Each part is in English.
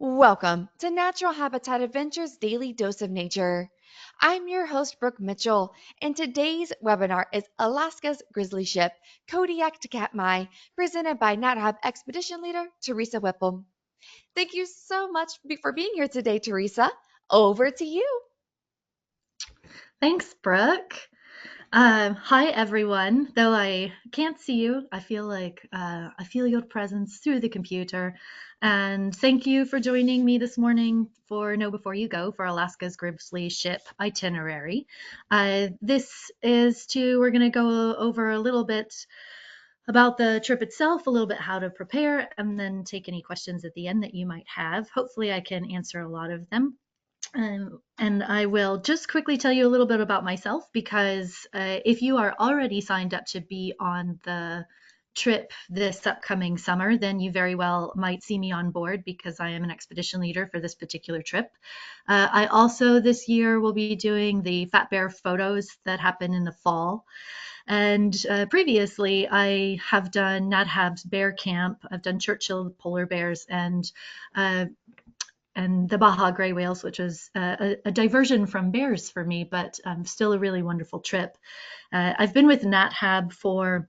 Welcome to Natural Habitat Adventures Daily Dose of Nature. I'm your host, Brooke Mitchell, and today's webinar is Alaska's Grizzly ship, Kodiak to Katmai, presented by NatHab Expedition Leader Teresa Whipple. Thank you so much for being here today, Teresa. Over to you. Thanks, Brooke. Hi, everyone. Though I can't see you, I feel like I feel your presence through the computer. And thank you for joining me this morning for Know Before You Go for Alaska's Grizzly ship itinerary. We're going to go over a little bit about the trip itself, a little bit how to prepare, and then take any questions at the end that you might have. Hopefully, I can answer a lot of them. And I will just quickly tell you a little bit about myself because if you are already signed up to be on the trip this upcoming summer, then you very well might see me on board because I am an expedition leader for this particular trip. I also this year will be doing the Fat Bear photos that happen in the fall. And previously, I have done NatHab's Bear Camp. I've done Churchill polar bears uh, and the Baja gray whales, which was a diversion from bears for me, but still a really wonderful trip. I've been with NatHab for,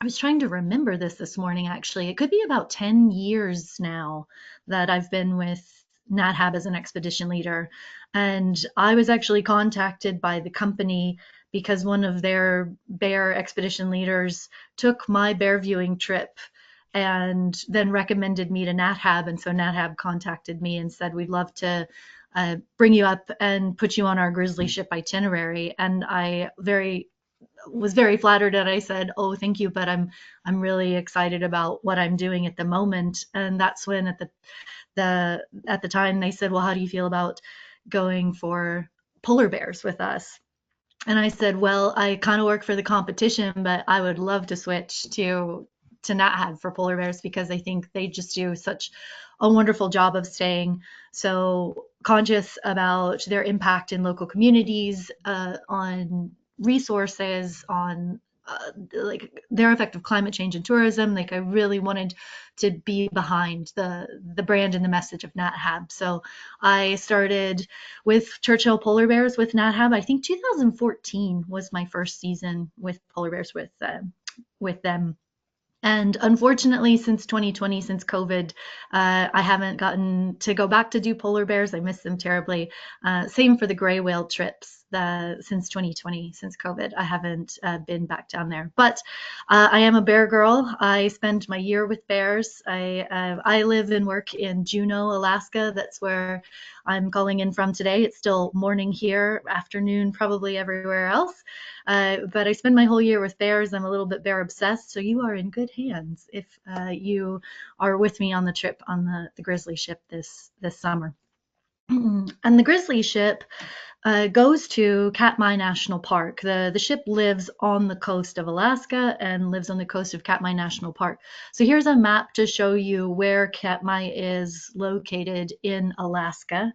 I was trying to remember this morning actually. It could be about 10 years now that I've been with NatHab as an expedition leader. And I was actually contacted by the company because one of their bear expedition leaders took my bear viewing trip and then recommended me to NatHab. And so NatHab contacted me and said, we'd love to bring you up and put you on our Grizzly ship itinerary. And I was very flattered, and I said, "Oh, thank you, but I'm really excited about what I'm doing at the moment." And that's when at the time they said, "Well, how do you feel about going for polar bears with us?" And I said, "Well, I kind of work for the competition, but I would love to switch to NatHab for polar bears because I think they just do such a wonderful job of staying so conscious about their impact in local communities, on resources, on like their effect of climate change and tourism. Like I really wanted to be behind the brand and the message of NatHab. So I started with Churchill polar bears with NatHab. I think 2014 was my first season with polar bears with them. And unfortunately, since 2020, since COVID, I haven't gotten to go back to do polar bears. I miss them terribly. Same for the gray whale trips. Since 2020, since COVID, I haven't been back down there. But I am a bear girl. I spend my year with bears. I live and work in Juneau, Alaska. That's where I'm calling in from today. It's still morning here, afternoon probably everywhere else. But I spend my whole year with bears. I'm a little bit bear obsessed, so you are in good hands if you are with me on the trip on the Grizzly ship this summer. And the Grizzly ship goes to Katmai National Park. The ship lives on the coast of Alaska and lives on the coast of Katmai National Park. So here's a map to show you where Katmai is located in Alaska.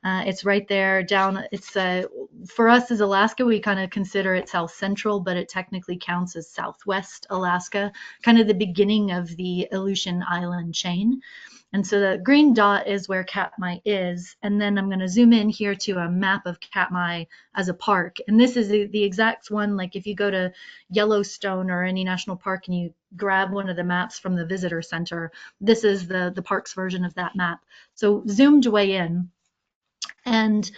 It's right there down. It's for us as Alaska, we kind of consider it south central, but it technically counts as southwest Alaska, kind of the beginning of the Aleutian Island chain. And so the green dot is where Katmai is. And then I'm going to zoom in here to a map of Katmai as a park. And this is the exact one, like if you go to Yellowstone or any national park and you grab one of the maps from the visitor center, this is the park's version of that map. So zoomed way in. And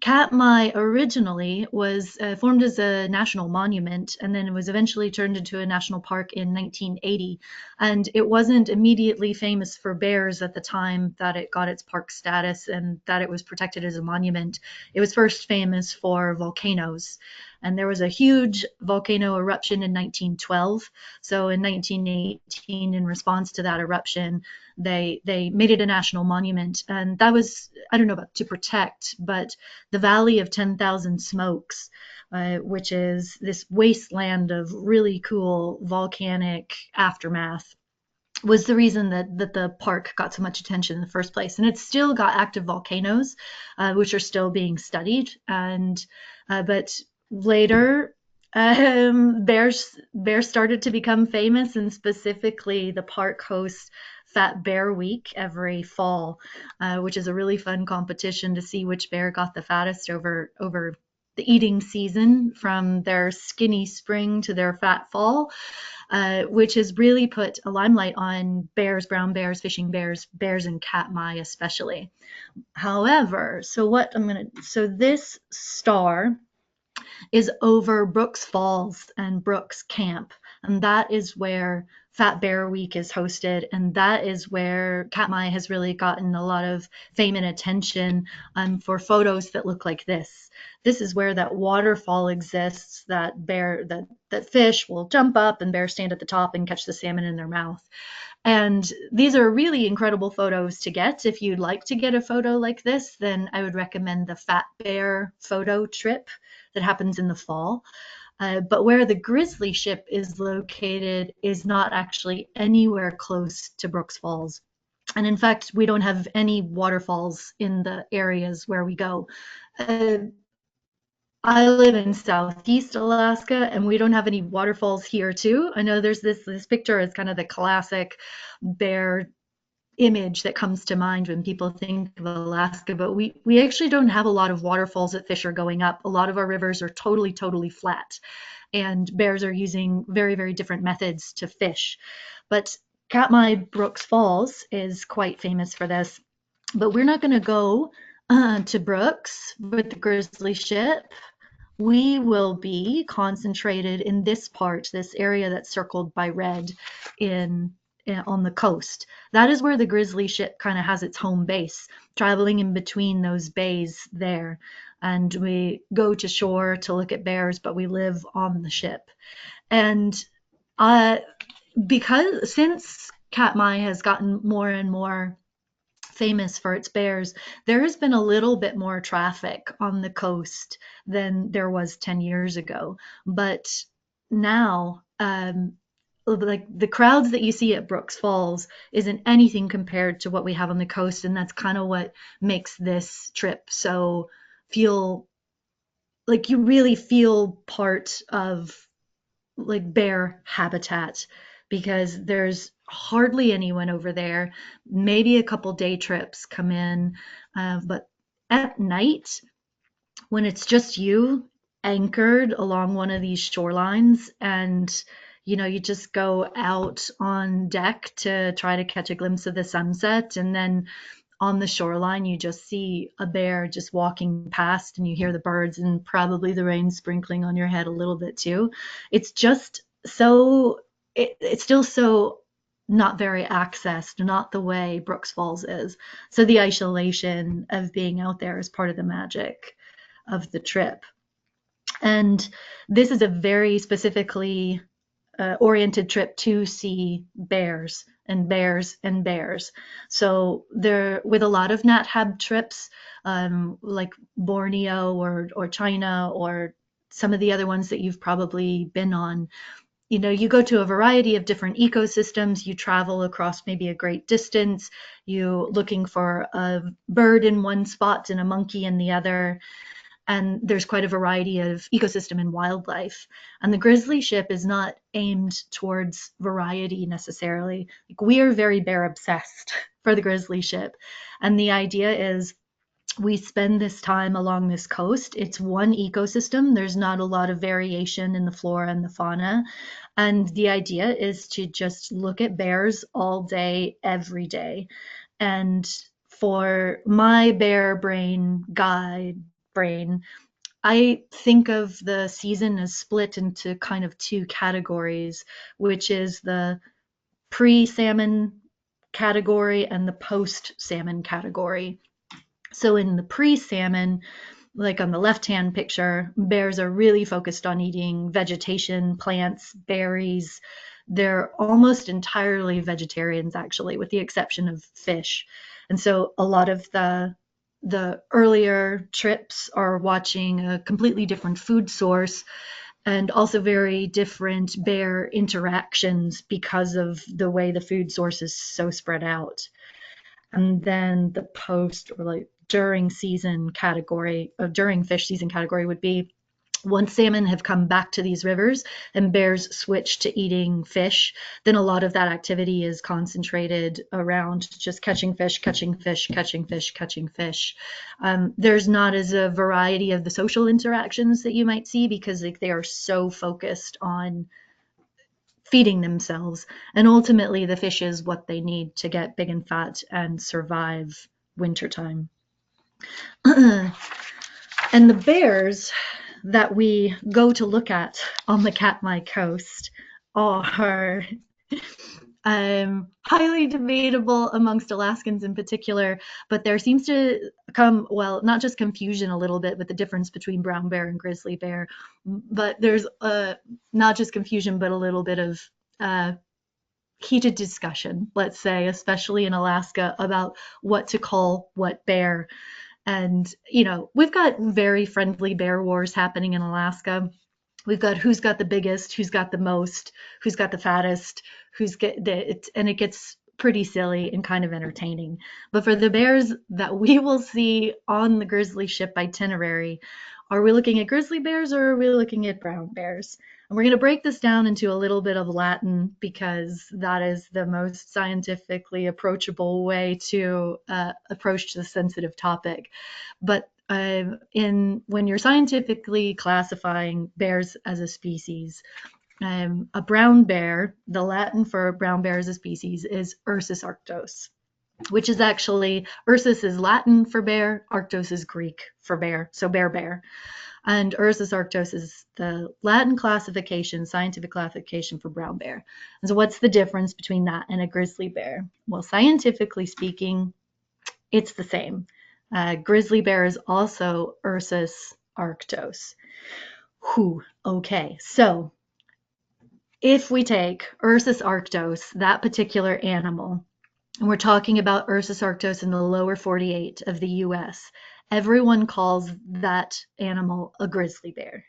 Katmai originally was formed as a national monument, and then it was eventually turned into a national park in 1980. And it wasn't immediately famous for bears at the time that it got its park status and that it was protected as a monument. It was first famous for volcanoes. And there was a huge volcano eruption in 1912. So in 1918, in response to that eruption, they made it a national monument. And that was, I don't know about to protect, but the Valley of 10,000 Smokes, which is this wasteland of really cool volcanic aftermath, was the reason that the park got so much attention in the first place. And it's still got active volcanoes, which are still being studied. And but later, bears started to become famous, and specifically the park hosts Fat Bear Week every fall, which is a really fun competition to see which bear got the fattest over the eating season, from their skinny spring to their fat fall, which has really put a limelight on bears, brown bears, fishing bears, bears in Katmai especially. However, so this star is over Brooks Falls and Brooks Camp. And that is where Fat Bear Week is hosted. And that is where Katmai has really gotten a lot of fame and attention for photos that look like this. This is where that waterfall exists, that fish will jump up and bears stand at the top and catch the salmon in their mouth. And these are really incredible photos to get. If you'd like to get a photo like this, then I would recommend the Fat Bear photo trip that happens in the fall. But where the Grizzly ship is located is not actually anywhere close to Brooks Falls. And in fact, we don't have any waterfalls in the areas where we go. Uh, I live in Southeast Alaska, and we don't have any waterfalls here too. I know there's this picture is kind of the classic bear image that comes to mind when people think of Alaska, but we actually don't have a lot of waterfalls that fish are going up. A lot of our rivers are totally flat, and bears are using very different methods to fish. But Katmai Brooks Falls is quite famous for this. But we're not going to go to Brooks with the Grizzly ship. We will be concentrated in this part, this area that's circled by red on the coast. That is where the Grizzly ship kind of has its home base, traveling in between those bays there. And we go to shore to look at bears, but we live on the ship. And because since Katmai has gotten more and more famous for its bears, there has been a little bit more traffic on the coast than there was 10 years ago. But now, like the crowds that you see at Brooks Falls isn't anything compared to what we have on the coast. And that's kind of what makes this trip so feel like you really feel part of like bear habitat, because there's hardly anyone over there. Maybe a couple day trips come in, but at night, when it's just you anchored along one of these shorelines, and you just go out on deck to try to catch a glimpse of the sunset, and then on the shoreline you just see a bear just walking past, and you hear the birds and probably the rain sprinkling on your head a little bit too. It's just so it's still so not very accessed, not the way Brooks Falls is. So the isolation of being out there is part of the magic of the trip. And this is a very specifically oriented trip to see bears and bears and bears. So there, with a lot of Nat Hab trips, like Borneo or China or some of the other ones that you've probably been on, you go to a variety of different ecosystems, you travel across maybe a great distance, you looking for a bird in one spot and a monkey in the other. And there's quite a variety of ecosystem and wildlife. And the Grizzly ship is not aimed towards variety necessarily. Like, we are very bear obsessed for the Grizzly ship. And the idea is we spend this time along this coast. It's one ecosystem. There's not a lot of variation in the flora and the fauna. And the idea is to just look at bears all day, every day. And for my bear brain brain, I think of the season as split into kind of two categories, which is the pre-salmon category and the post-salmon category. So in the pre-salmon, like on the left-hand picture, bears are really focused on eating vegetation, plants, berries. They're almost entirely vegetarians, actually, with the exception of fish. And so a lot of the earlier trips are watching a completely different food source, and also very different bear interactions because of the way the food source is so spread out. And then the post, or like during season category, or during fish season category, would be Once salmon have come back to these rivers and bears switch to eating fish, then a lot of that activity is concentrated around just catching fish, catching fish, catching fish, catching fish. There's not as a variety of the social interactions that you might see because like, they are so focused on feeding themselves. And ultimately, the fish is what they need to get big and fat and survive wintertime. And the bears that we go to look at on the Katmai coast are highly debatable amongst Alaskans in particular, but there seems to come, well, not just confusion a little bit with the difference between brown bear and grizzly bear, but there's not just confusion, but a little bit of heated discussion, let's say, especially in Alaska, about what to call what bear. And, you know, we've got very friendly bear wars happening in Alaska. We've got who's got the biggest, who's got the most, who's got the fattest, and it gets pretty silly and kind of entertaining. But for the bears that we will see on the Grizzly ship itinerary, are we looking at grizzly bears or are we looking at brown bears? And we're going to break this down into a little bit of Latin because that is the most scientifically approachable way to approach the sensitive topic. But when you're scientifically classifying bears as a species, a brown bear, the Latin for brown bear as a species is Ursus arctos, which is actually, Ursus is Latin for bear, arctos is Greek for bear, so bear. And Ursus arctos is the Latin classification, scientific classification for brown bear. And so what's the difference between that and a grizzly bear? Well, scientifically speaking, it's the same. Grizzly bear is also Ursus arctos. Okay, so if we take Ursus arctos, that particular animal, and we're talking about Ursus arctos in the lower 48 of the US, everyone calls that animal a grizzly bear.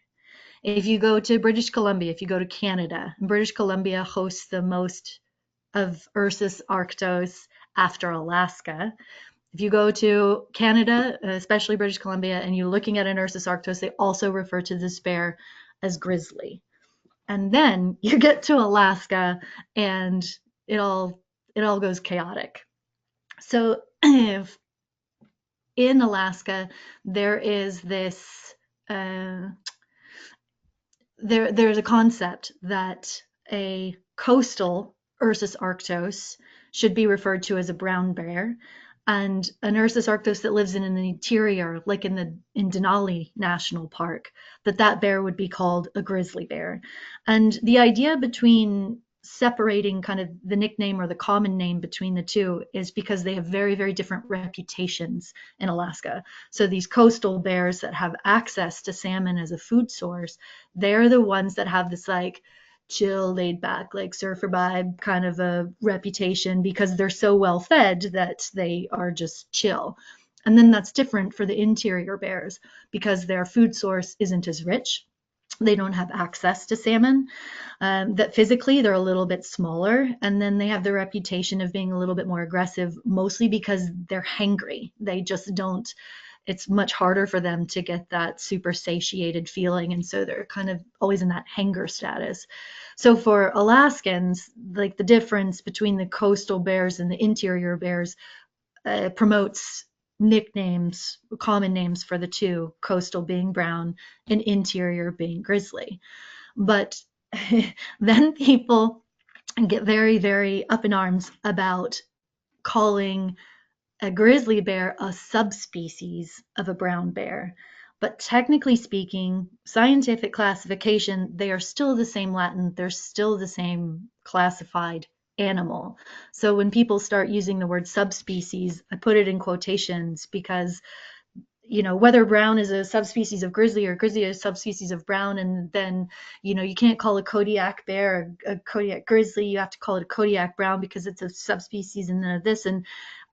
If you go to British Columbia, if you go to Canada, British Columbia hosts the most of Ursus arctos after Alaska. If you go to Canada, especially British Columbia, and you're looking at an Ursus arctos, they also refer to this bear as grizzly. And then you get to Alaska and it all goes chaotic. So if in Alaska, there is this, there's a concept that a coastal Ursus arctos should be referred to as a brown bear, and an Ursus arctos that lives in an interior, like in Denali National Park, that bear would be called a grizzly bear. And the idea between separating kind of the nickname or the common name between the two is because they have very, very different reputations in Alaska. So these coastal bears that have access to salmon as a food source, they're the ones that have this like chill, laid back, like surfer vibe kind of a reputation because they're so well fed that they are just chill. And then that's different for the interior bears because their food source isn't as rich. They don't have access to salmon, that physically they're a little bit smaller, and then they have the reputation of being a little bit more aggressive, mostly because they're hangry. They just don't, it's much harder for them to get that super satiated feeling, and so they're kind of always in that hanger status. So for Alaskans, like the difference between the coastal bears and the interior bears promotes nicknames, common names for the two, coastal being brown and interior being grizzly. But then people get very, very up in arms about calling a grizzly bear a subspecies of a brown bear. But technically speaking, scientific classification, they are still the same Latin, they're still the same classified animal. So when people start using the word subspecies, I put it in quotations because, you know, whether brown is a subspecies of grizzly or grizzly is a subspecies of brown, and then, you know, you can't call a Kodiak bear a Kodiak grizzly, you have to call it a Kodiak brown because it's a subspecies and then this,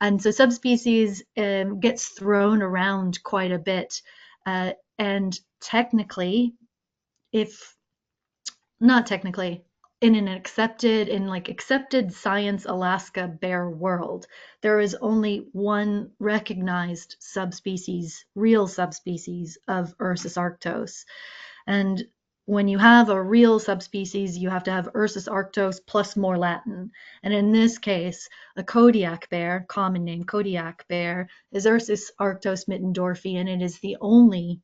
and so subspecies gets thrown around quite a bit, and technically, if not technically, in an accepted science Alaska bear world, there is only one recognized subspecies, real subspecies of Ursus arctos. And when you have a real subspecies, you have to have Ursus arctos plus more Latin. And in this case, a Kodiak bear, common name Kodiak bear, is Ursus arctos mittendorfi, and it is the only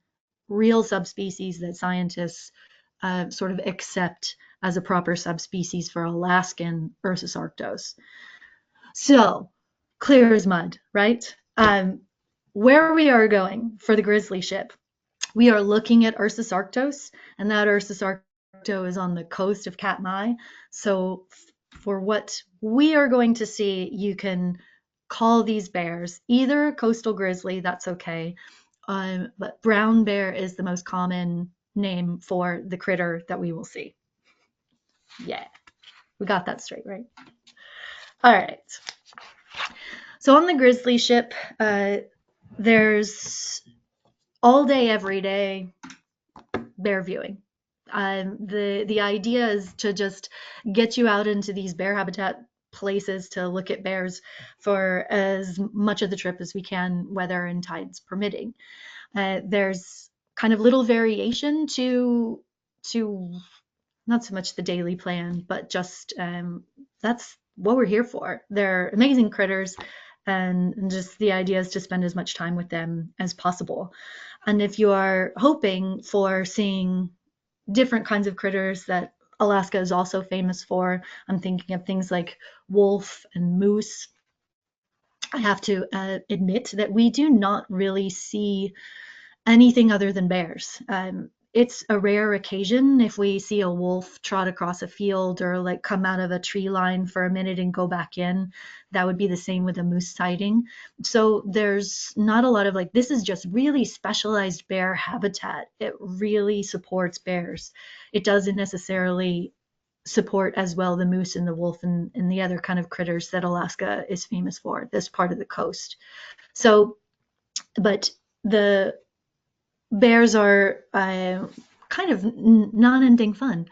real subspecies that scientists sort of accept as a proper subspecies for Alaskan Ursus arctos. So, clear as mud, right? Where we are going for the Grizzly ship, we are looking at Ursus arctos, and that Ursus arctos is on the coast of Katmai. So, for what we are going to see, you can call these bears either coastal grizzly, that's okay, but brown bear is the most common name for the critter that we will see. Yeah, we got that straight, right? All right. So on the Grizzly ship, there's all day, every day bear viewing. The idea is to just get you out into these bear habitat places to look at bears for as much of the trip as we can, weather and tides permitting. There's kind of little variation to not so much the daily plan, but just that's what we're here for. They're amazing critters, and just the idea is to spend as much time with them as possible. And if you are hoping for seeing different kinds of critters that Alaska is also famous for, I'm thinking of things like wolf and moose. I have to admit that we do not really see anything other than bears. It's a rare occasion if we see a wolf trot across a field or like come out of a tree line for a minute and go back in. That would be the same with a moose sighting. So there's not a lot of like, this is just really specialized bear habitat. It really supports bears. It doesn't necessarily support as well the moose and the wolf and the other kind of critters that Alaska is famous for, this part of the coast. So, but the bears are kind of non-ending fun.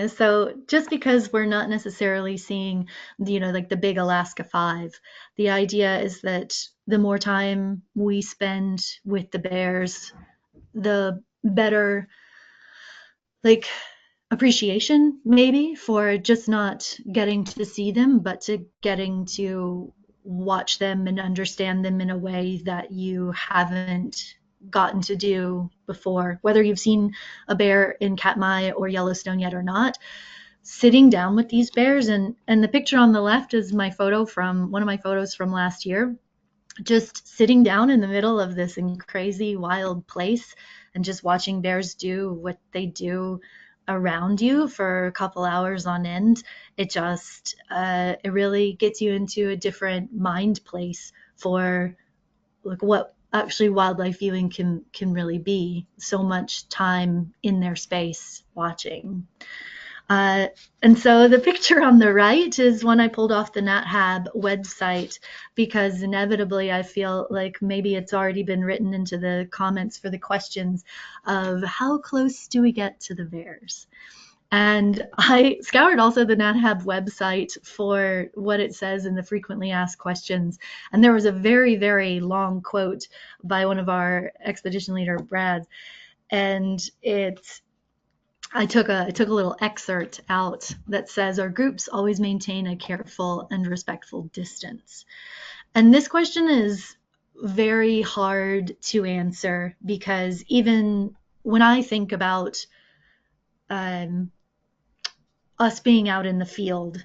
So just because we're not necessarily seeing, like the big Alaska 5, the idea is that the more time we spend with the bears, the better, like, appreciation maybe for just not getting to see them, but to getting to watch them and understand them in a way that you haven't gotten to do before, whether you've seen a bear in Katmai or Yellowstone yet or not. Sitting down with these bears, and the picture on the left is my photo from one of my photos from last year, just sitting down in the middle of this crazy wild place and just watching bears do what they do around you for a couple hours on end. It just it really gets you into a different mind place for like what actually wildlife viewing can really be. So much time in their space watching. And so the picture on the right is one I pulled off the NatHab website, because inevitably I feel like maybe it's already been written into the comments for the questions of how close do we get to the bears? And I scoured also the NatHab website for what it says in the frequently asked questions. And there was a very, very long quote by one of our expedition leader, Brad. And I took a little excerpt out that says, our groups always maintain a careful and respectful distance. And this question is very hard to answer, because even when I think about us being out in the field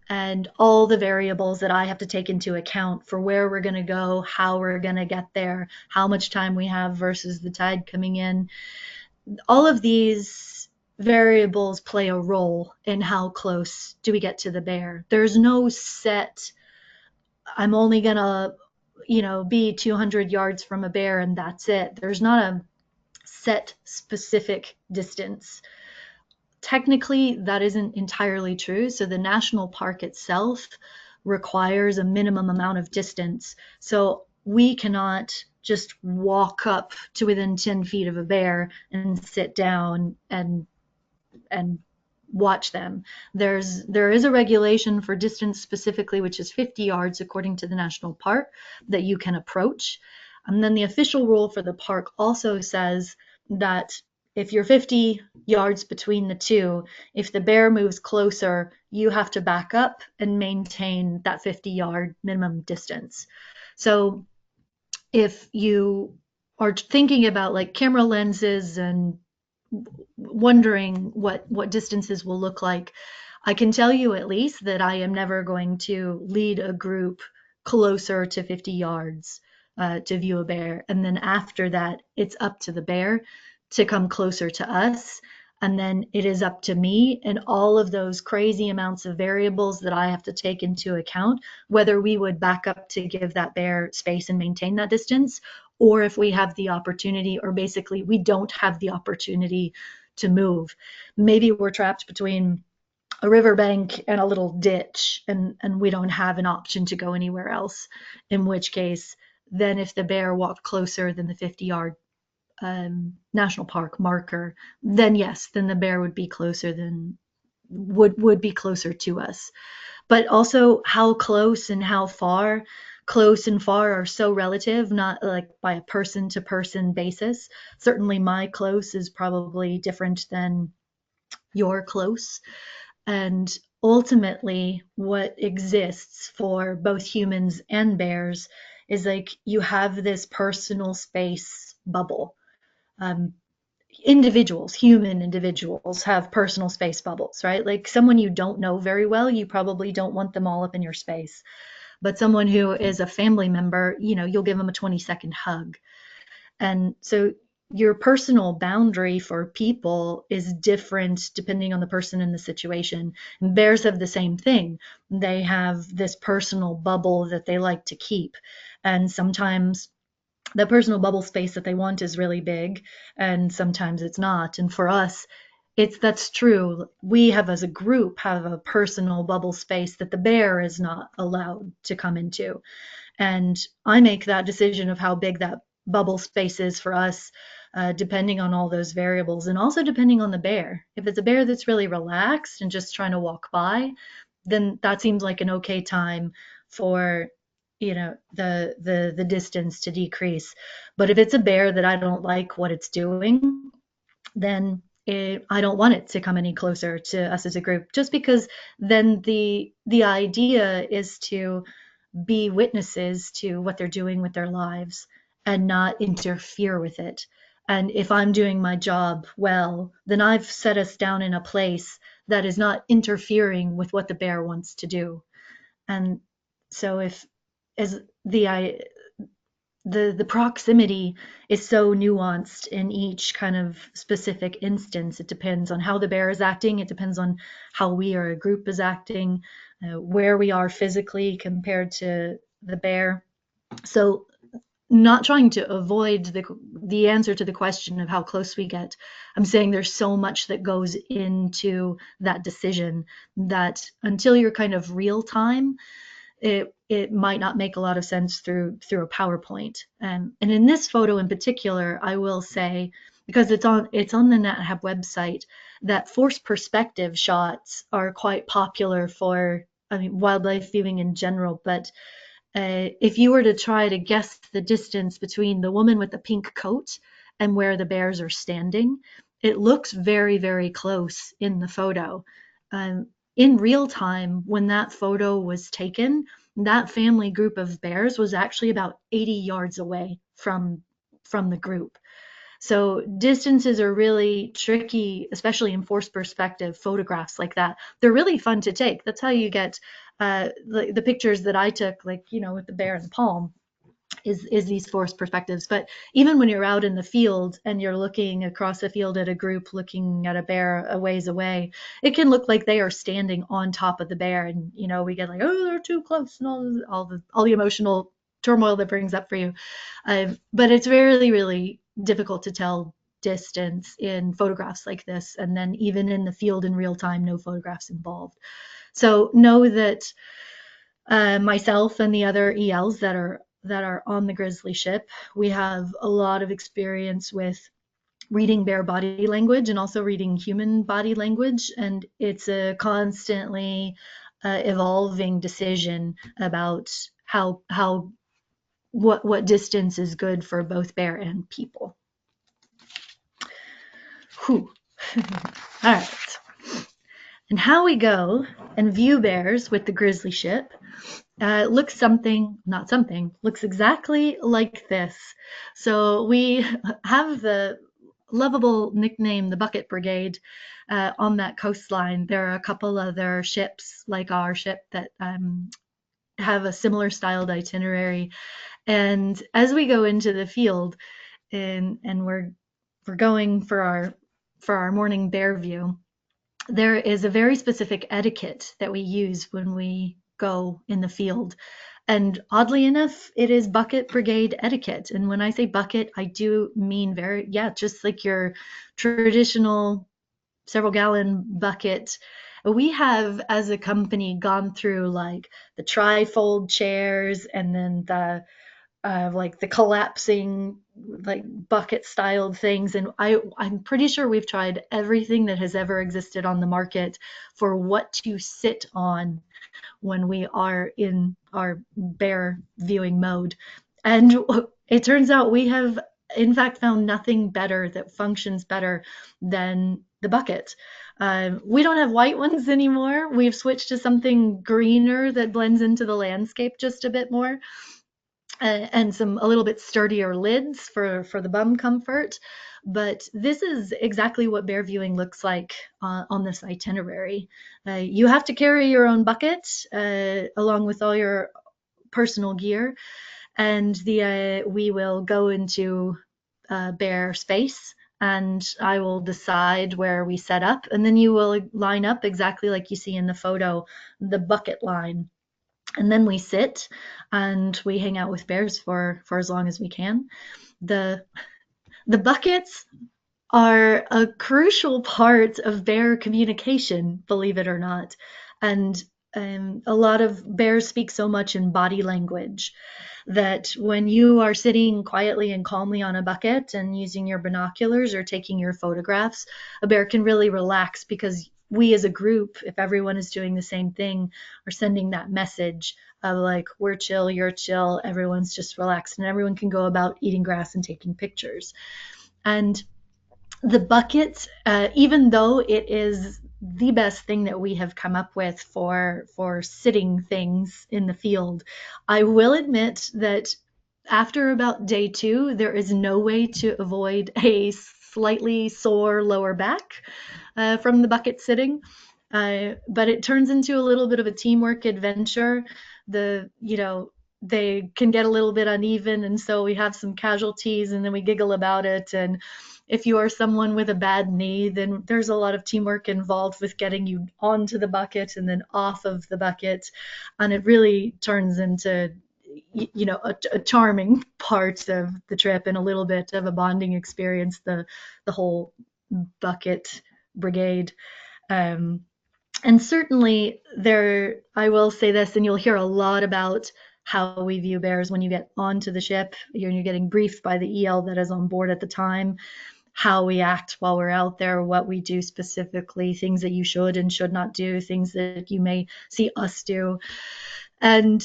and all the variables that I have to take into account for where we're going to go, how we're going to get there, how much time we have versus the tide coming in, all of these variables play a role in how close do we get to the bear. There's no set, I'm only going to, be 200 yards from a bear and that's it. There's not a set specific distance. Technically, that isn't entirely true. So the national park itself requires a minimum amount of distance. So we cannot just walk up to within 10 feet of a bear and sit down and watch them. There is a regulation for distance specifically, which is 50 yards according to the national park, that you can approach. And then the official rule for the park also says that if you're 50 yards between the two, if the bear moves closer, you have to back up and maintain that 50-yard minimum distance. So if you are thinking about like camera lenses and wondering what distances will look like, I can tell you at least that I am never going to lead a group closer to 50 yards to view a bear. And then after that, it's up to the bear to come closer to us. And then it is up to me and all of those crazy amounts of variables that I have to take into account, whether we would back up to give that bear space and maintain that distance, or if we have the opportunity, or basically we don't have the opportunity to move. Maybe we're trapped between a riverbank and a little ditch, and we don't have an option to go anywhere else, in which case, then if the bear walked closer than the 50-yard national park marker, then yes, then the bear would be closer than would be closer to us. But also how close and how far, close and far are so relative, not like by a person to person basis. Certainly my close is probably different than your close. And ultimately, what exists for both humans and bears is like you have this personal space bubble. Um, human individuals have personal space bubbles, right? Like someone you don't know very well, you probably don't want them all up in your space. But someone who is a family member, you'll give them a 20-second hug. And so your personal boundary for people is different depending on the person and the situation. And bears have the same thing. They have this personal bubble that they like to keep. And sometimes the personal bubble space that they want is really big, and sometimes it's not. And for us, that's true. We have, as a group, have a personal bubble space that the bear is not allowed to come into. And I make that decision of how big that bubble space is for us, depending on all those variables, and also depending on the bear. If it's a bear that's really relaxed and just trying to walk by, then that seems like an okay time for the distance to decrease. But if it's a bear that I don't like what it's doing, then I don't want it to come any closer to us as a group, just because then the idea is to be witnesses to what they're doing with their lives and not interfere with it. And if I'm doing my job well, then I've set us down in a place that is not interfering with what the bear wants to do. And so if as the proximity is so nuanced in each kind of specific instance. It depends on how the bear is acting. It depends on how we or a group is acting, where we are physically compared to the bear. So not trying to avoid the answer to the question of how close we get. I'm saying there's so much that goes into that decision that until you're kind of real time, it might not make a lot of sense through a PowerPoint. And in this photo in particular, I will say, because it's on the NatHab website, that forced perspective shots are quite popular for wildlife viewing in general. But if you were to try to guess the distance between the woman with the pink coat and where the bears are standing, it looks very, very close in the photo. In real time, when that photo was taken, that family group of bears was actually about 80 yards away from the group. So distances are really tricky, especially in forced perspective photographs like that. They're really fun to take. That's how you get the pictures that I took, like, with the bear in the palm, is these forced perspectives. But even when you're out in the field and you're looking across the field at a group looking at a bear a ways away, it can look like they are standing on top of the bear, and we get like, oh, they're too close, and all the emotional turmoil that brings up for you. But it's really, really difficult to tell distance in photographs like this, and then even in the field in real time, no photographs involved. So know that myself and the other ELs that are on the Grizzly ship, we have a lot of experience with reading bear body language and also reading human body language, and it's a constantly evolving decision about what distance is good for both bear and people. Whew. All right. And how we go and view bears with the Grizzly ship looks looks exactly like this. So we have the lovable nickname, the Bucket Brigade, on that coastline. There are a couple other ships like our ship that have a similar styled itinerary. And as we go into the field and we're going for our morning bear view, there is a very specific etiquette that we use when we go in the field. And oddly enough, it is bucket brigade etiquette. And when I say bucket, I do mean just like your traditional several gallon bucket. We have, as a company, gone through like the trifold chairs and then like the collapsing like bucket styled things, and I'm pretty sure we've tried everything that has ever existed on the market for what to sit on when we are in our bear viewing mode. And it turns out we have in fact found nothing better that functions better than the bucket. We don't have white ones anymore. We've switched to something greener that blends into the landscape just a bit more, and a little bit sturdier lids for the bum comfort. But this is exactly what bear viewing looks like on this itinerary. You have to carry your own bucket along with all your personal gear, and we will go into bear space, and I will decide where we set up, and then you will line up exactly like you see in the photo, the bucket line. And then we sit and we hang out with bears for as long as we can. The buckets are a crucial part of bear communication, believe it or not. And a lot of bears speak so much in body language that when you are sitting quietly and calmly on a bucket and using your binoculars or taking your photographs, a bear can really relax, because we as a group, if everyone is doing the same thing, are sending that message of like, we're chill, you're chill, everyone's just relaxed, and everyone can go about eating grass and taking pictures. And the bucket, even though it is the best thing that we have come up with for sitting things in the field, I will admit that after about day 2, there is no way to avoid a slightly sore lower back from the bucket sitting. But it turns into a little bit of a teamwork adventure. They can get a little bit uneven, and so we have some casualties, and then we giggle about it. And if you are someone with a bad knee, then there's a lot of teamwork involved with getting you onto the bucket and then off of the bucket. And it really turns into a charming part of the trip and a little bit of a bonding experience, the whole bucket brigade. And certainly I will say this, and you'll hear a lot about how we view bears when you get onto the ship. You're getting briefed by the EL that is on board at the time, how we act while we're out there, what we do specifically, things that you should and should not do, things that you may see us do. And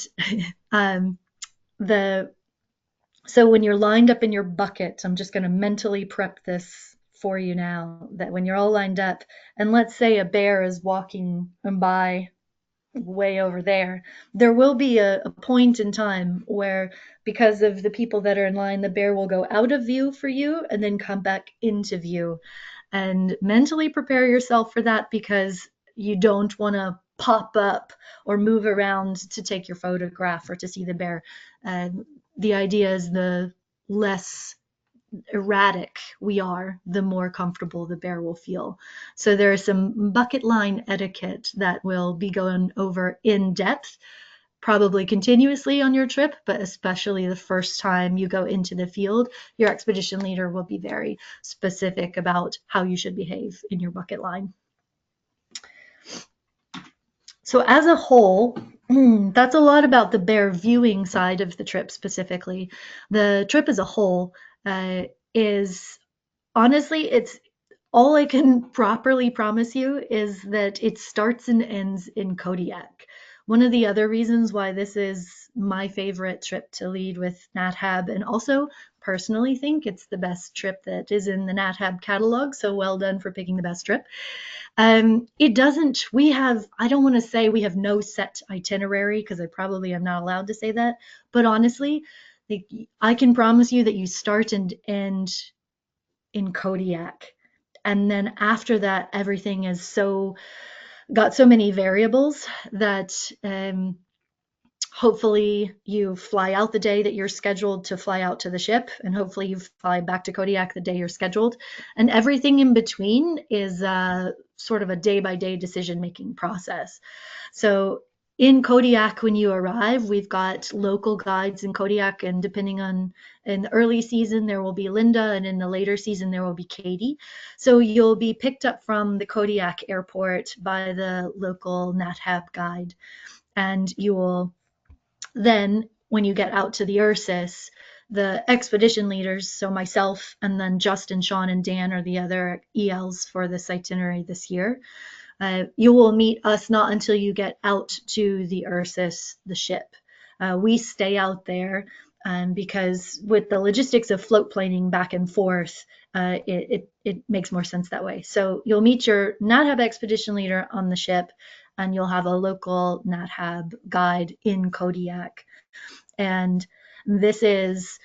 so when you're lined up in your bucket, I'm just going to mentally prep this for you now, that when you're all lined up, and let's say a bear is walking by way over there will be a point in time where, because of the people that are in line, the bear will go out of view for you and then come back into view. And mentally prepare yourself for that, because you don't want to pop up or move around to take your photograph or to see the bear. The idea is the less erratic we are, the more comfortable the bear will feel. So there is some bucket line etiquette that will be going over in depth, probably continuously on your trip, but especially the first time you go into the field. Your expedition leader will be very specific about how you should behave in your bucket line. So as a whole, that's a lot about the bear viewing side of the trip specifically. The trip as a whole is honestly, it's all I can properly promise you is that it starts and ends in Kodiak. one of the other reasons why this is my favorite trip to lead with NatHab, and also personally think it's the best trip that is in the NatHab catalog. So well done for picking the best trip. It doesn't, we have, I don't want to say we have no set itinerary because I probably am not allowed to say that, but honestly, I can promise you that you start and end in Kodiak. And then after that, everything is got so many variables that hopefully you fly out the day that you're scheduled to fly out to the ship, and hopefully you fly back to Kodiak the day you're scheduled. And everything in between is sort of a day-by-day decision-making process. So in Kodiak, when you arrive, we've got local guides in Kodiak, and depending on, in the early season, there will be Linda, and in the later season, there will be Katie. So you'll be picked up from the Kodiak airport by the local NatHab guide, and you will then, when you get out to the Ursus, the expedition leaders, so myself and then Justin, Sean, and Dan are the other ELs for this itinerary this year. You will meet us not until you get out to the Ursus, the ship. We stay out there because with the logistics of float planing back and forth, it makes more sense that way. So you'll meet your NatHab expedition leader on the ship, and you'll have a local NatHab guide in Kodiak. And this is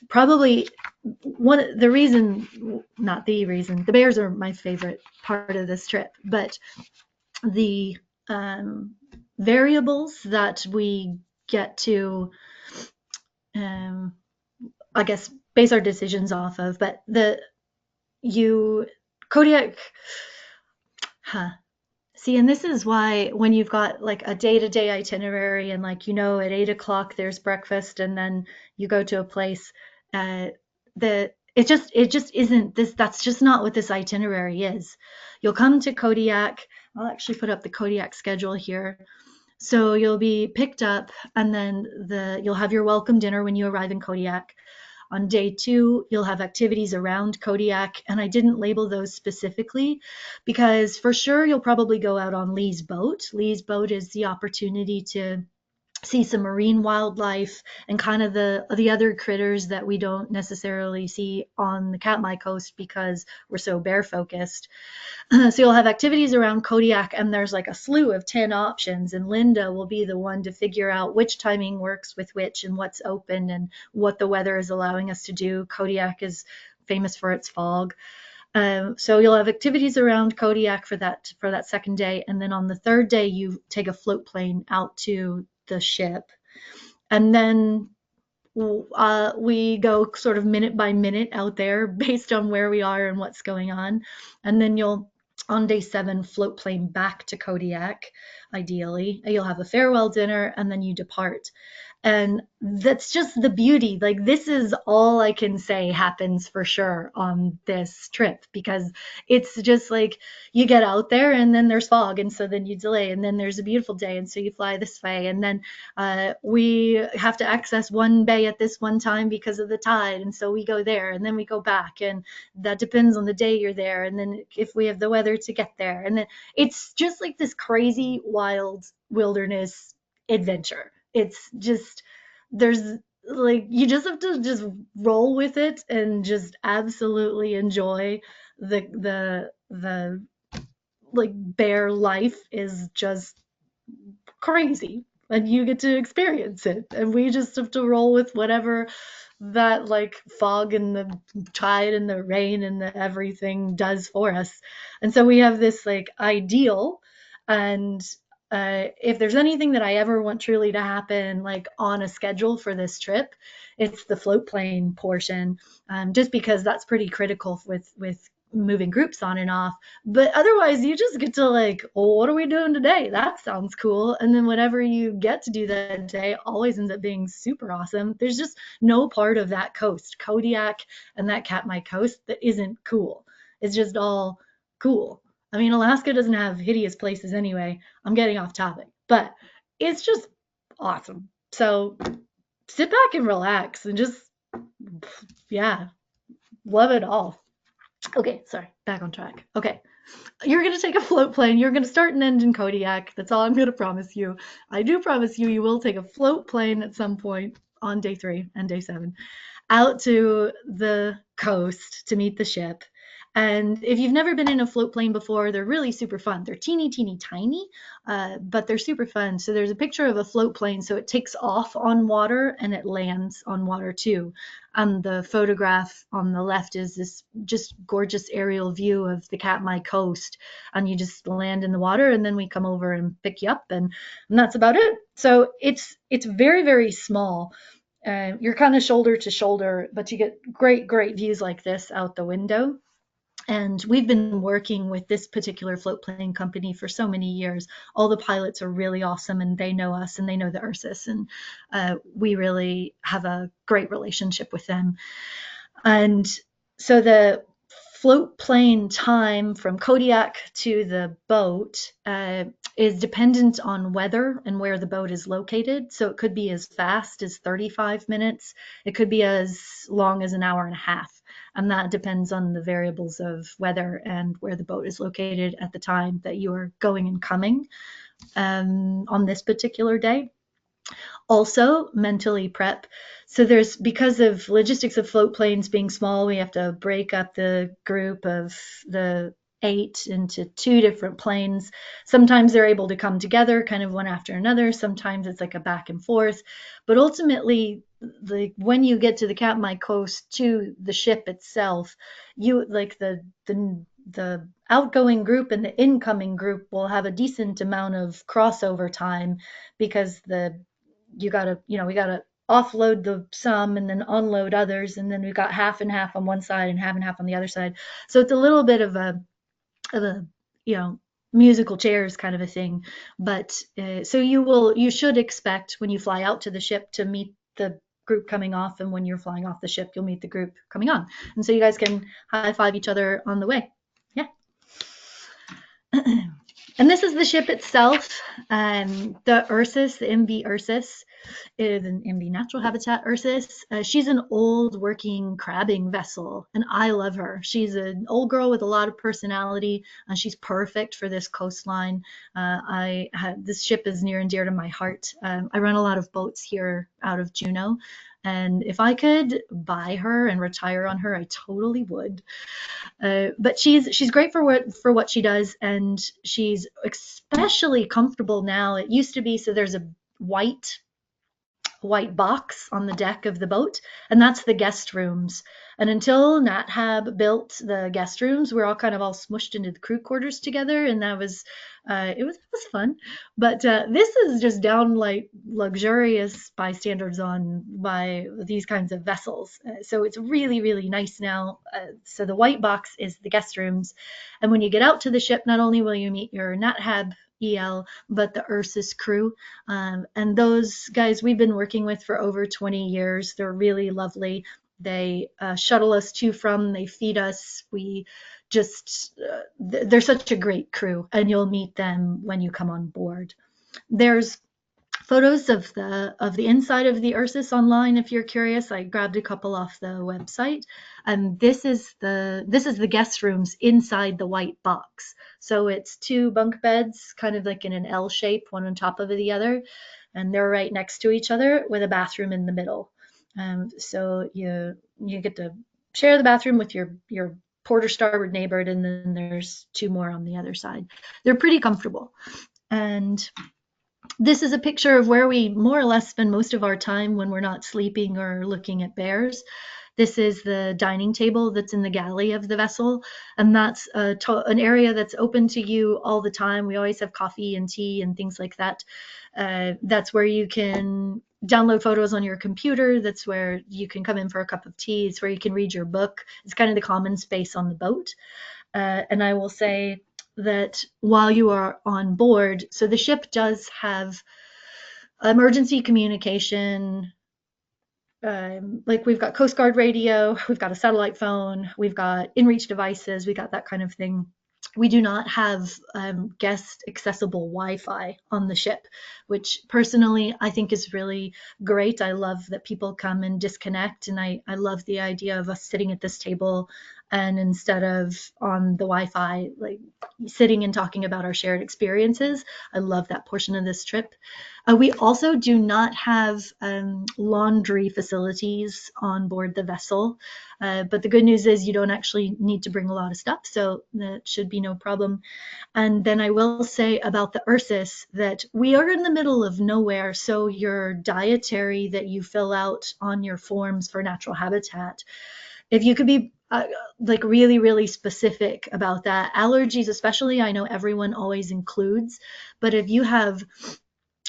probably the reason, not the reason, the bears are my favorite part of this trip, but the variables that we get to, I guess, base our decisions off of, but Kodiak, See, and this is why when you've got like a day-to-day itinerary and like, at 8 o'clock there's breakfast and then you go to a place, it just isn't this, that's just not what this itinerary is. You'll come to Kodiak. I'll actually put up the Kodiak schedule here. So you'll be picked up, and then you'll have your welcome dinner when you arrive in Kodiak. On day 2, you'll have activities around Kodiak, and I didn't label those specifically because for sure you'll probably go out on Lee's boat. Lee's boat is the opportunity to see some marine wildlife and kind of the other critters that we don't necessarily see on the Katmai coast because we're so bear focused. So you'll have activities around Kodiak, and there's like a slew of 10 options, and Linda will be the one to figure out which timing works with which and what's open and what the weather is allowing us to do. Kodiak is famous for its fog. So you'll have activities around Kodiak for that second day, and then on the third day you take a float plane out to the ship, and then we go sort of minute by minute out there based on where we are and what's going on, and then you'll on day 7 float plane back to Kodiak. Ideally you'll have a farewell dinner and then you depart. And that's just the beauty. Like, this is all I can say happens for sure on this trip, because it's just like you get out there and then there's fog, and so then you delay, and then there's a beautiful day, and so you fly this way, and then we have to access one bay at this one time because of the tide, and so we go there and then we go back, and that depends on the day you're there, and then if we have the weather to get there, and then it's just like this crazy wild wilderness adventure. It's just, there's like, you just have to just roll with it and just absolutely enjoy the like, bear life is just crazy, and you get to experience it, and we just have to roll with whatever that like fog and the tide and the rain and the everything does for us. And so we have this like ideal, and if there's anything that I ever want truly to happen, like on a schedule for this trip, it's the float plane portion, just because that's pretty critical with moving groups on and off. But otherwise, you just get to like, oh, what are we doing today? That sounds cool. And then whatever you get to do that day always ends up being super awesome. There's just no part of that coast, Kodiak and that Katmai coast, that isn't cool. It's just all cool. I mean, Alaska doesn't have hideous places anyway. I'm getting off topic, but it's just awesome. So sit back and relax and just, yeah, love it all. Okay, sorry, back on track. Okay, You're going to take a float plane. You're going to start and end in Kodiak. That's all I'm going to promise you. I do promise you, you will take a float plane at some point on day 3 and day 7 out to the coast to meet the ship. And if you've never been in a float plane before, they're really super fun. They're teeny, teeny, tiny, but they're super fun. So there's a picture of a float plane. So it takes off on water and it lands on water too. The photograph on the left is this just gorgeous aerial view of the Katmai coast. And you just land in the water and then we come over and pick you up. And that's about it. So it's very, very small. You're kind of shoulder to shoulder, but you get great, great views like this out the window. And we've been working with this particular float plane company for so many years. All the pilots are really awesome and they know us and they know the Ursus. And we really have a great relationship with them. And so the float plane time from Kodiak to the boat is dependent on weather and where the boat is located. So it could be as fast as 35 minutes. It could be as long as an hour and a half. And that depends on the variables of weather and where the boat is located at the time that you are going and coming on this particular day. Also, mentally prep. So there's, because of logistics of float planes being small, we have to break up the group of the 8 into 2 different planes. Sometimes they're able to come together kind of one after another. Sometimes it's like a back and forth. But ultimately, when you get to the Katmai coast to the ship itself, you like the outgoing group and the incoming group will have a decent amount of crossover time because we gotta offload some and then unload others, and then we've got half and half on one side and half on the other side. So it's a little bit of a musical chairs kind of a thing. But so you should expect when you fly out to the ship to meet the group coming off, and when you're flying off the ship, you'll meet the group coming on, and so you guys can high five each other on the way. Yeah. And this is the ship itself. The Ursus, the MV Ursus, is an MV Natural Habitat Ursus. She's an old working crabbing vessel, and I love her. She's an old girl with a lot of personality, and she's perfect for this coastline. This ship is near and dear to my heart. I run a lot of boats here out of Juneau, and if I could buy her and retire on her, I totally would. But she's great for what she does, and she's especially comfortable now. It used to be, so there's a white box on the deck of the boat, and that's the guest rooms. And until NatHab built the guest rooms, we're all kind of all smushed into the crew quarters together, and that was it was fun. But this is just downright luxurious by standards by these kinds of vessels. So it's really, really nice now. So the white box is the guest rooms, and when you get out to the ship, not only will you meet your NatHab EL, but the Ursus crew. And those guys we've been working with for over 20 years. They're really lovely. They shuttle us to from, they feed us. We just, they're such a great crew, and you'll meet them when you come on board. There's photos of the inside of the Ursus online if you're curious. I grabbed a couple off the website. And this is the guest rooms inside the white box. So it's 2 bunk beds, kind of like in an L shape, one on top of the other, and they're right next to each other with a bathroom in the middle. So you get to share the bathroom with your port or starboard neighbor, and then there's 2 more on the other side. They're pretty comfortable. And this is a picture of where we more or less spend most of our time when we're not sleeping or looking at bears. This is the dining table that's in the galley of the vessel, and that's an area that's open to you all the time. We always have coffee and tea and things like that. That's where you can download photos on your computer. That's where you can come in for a cup of tea. It's where you can read your book. It's kind of the common space on the boat. And I will say that while you are on board, so the ship does have emergency communication. Like we've got Coast Guard radio, we've got a satellite phone, we've got inReach devices, we got that kind of thing. we do not have guest accessible Wi-Fi on the ship, which personally I think is really great. I love that people come and disconnect, and I love the idea of us sitting at this table and instead of on the Wi-Fi, like sitting and talking about our shared experiences. I love that portion of this trip. We also do not have laundry facilities on board the vessel. But the good news is you don't actually need to bring a lot of stuff, so that should be no problem. And then I will say about the Ursus that we are in the middle of nowhere, so your dietary that you fill out on your forms for natural habitat, if you could be like really, really specific about that. Allergies, especially, I know everyone always includes, but if you have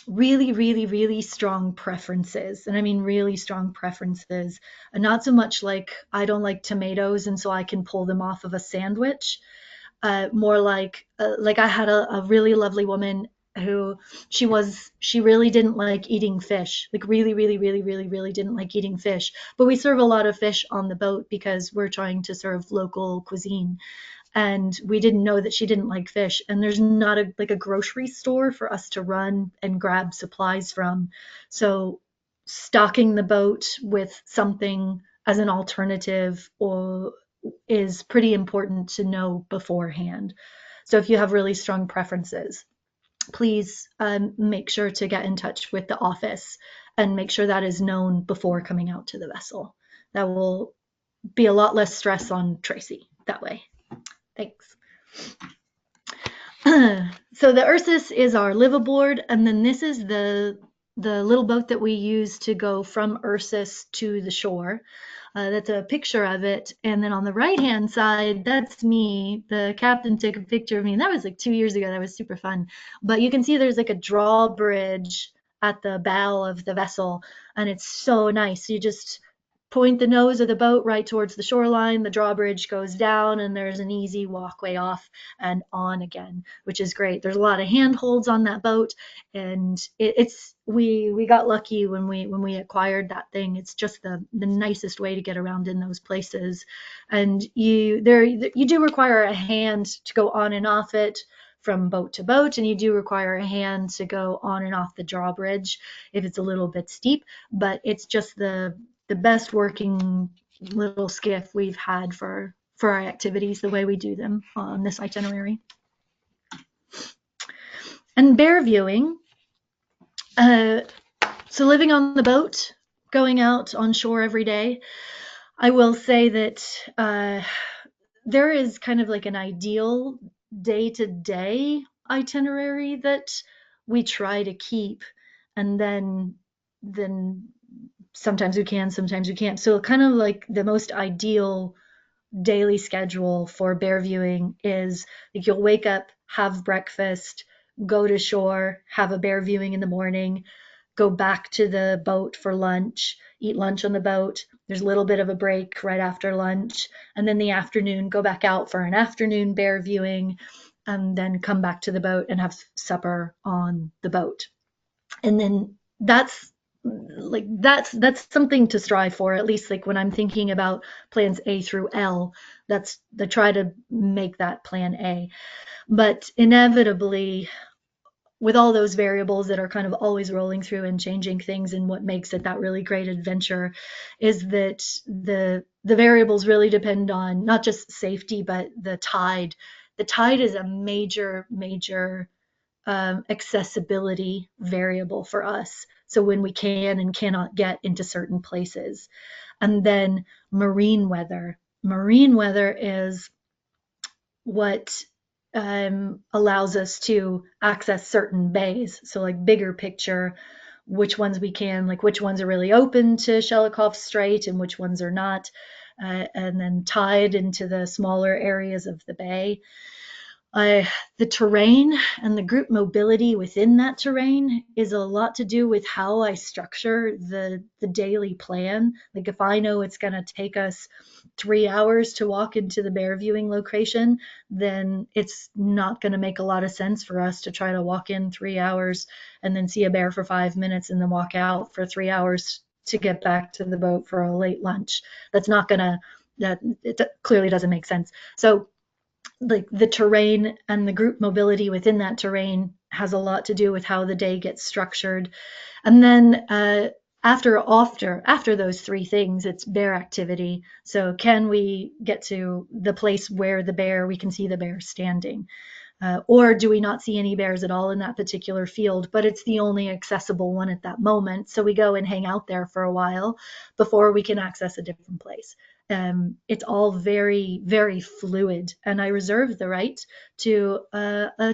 really, really, really strong preferences. And I mean really strong preferences. And not so much like I don't like tomatoes and so I can pull them off of a sandwich. More like I had a really lovely woman who she really didn't like eating fish, like really, really, really, really, really didn't like eating fish. But we serve a lot of fish on the boat because we're trying to serve local cuisine, and we didn't know that she didn't like fish, and there's not a like a grocery store for us to run and grab supplies from. So stocking the boat with something as an alternative or is pretty important to know beforehand. So if you have really strong preferences, please make sure to get in touch with the office and make sure that is known before coming out to the vessel. That will be a lot less stress on Tracy that way. Thanks. So the Ursus is our live aboard, and then this is the little boat that we use to go from Ursus to the shore. That's a picture of it. And then on the right hand side, that's me. The captain took a picture of me, and that was like 2 years ago. That was super fun. But you can see there's like a drawbridge at the bow of the vessel, and it's so nice. You just point the nose of the boat right towards the shoreline, the drawbridge goes down, and there's an easy walkway off and on again, which is great. There's a lot of handholds on that boat, and it's we got lucky when we acquired that thing. It's just the nicest way to get around in those places, and you do require a hand to go on and off it from boat to boat, and you do require a hand to go on and off the drawbridge if it's a little bit steep, but it's just the best working little skiff we've had for our activities the way we do them on this itinerary. And bear viewing. So living on the boat, going out on shore every day, I will say that there is kind of like an ideal day-to-day itinerary that we try to keep, and then sometimes we can, sometimes we can't. So kind of like the most ideal daily schedule for bear viewing is like you'll wake up, have breakfast, go to shore, have a bear viewing in the morning, go back to the boat for lunch, eat lunch on the boat. There's a little bit of a break right after lunch, and then the afternoon, go back out for an afternoon bear viewing, and then come back to the boat and have supper on the boat. And then that's something to strive for, at least like when I'm thinking about plans A through L. That's to try to make that plan A. But inevitably, with all those variables that are kind of always rolling through and changing things, and what makes it that really great adventure is that the variables really depend on not just safety but the tide. The tide is a major accessibility variable for us, so when we can and cannot get into certain places. And then marine weather is what allows us to access certain bays. So like bigger picture, which ones we can, like which ones are really open to Shelikof Strait and which ones are not, and then tide into the smaller areas of the bay. The terrain and the group mobility within that terrain is a lot to do with how I structure the daily plan. Like if I know it's going to take us 3 hours to walk into the bear viewing location, then it's not going to make a lot of sense for us to try to walk in 3 hours and then see a bear for 5 minutes and then walk out for 3 hours to get back to the boat for a late lunch. That clearly doesn't make sense. So like the terrain and the group mobility within that terrain has a lot to do with how the day gets structured. And then after those three things, it's bear activity. So can we get to the place where we can see the bear standing? Or do we not see any bears at all in that particular field, but it's the only accessible one at that moment? So we go and hang out there for a while before we can access a different place. It's all very, very fluid, and I reserve the right to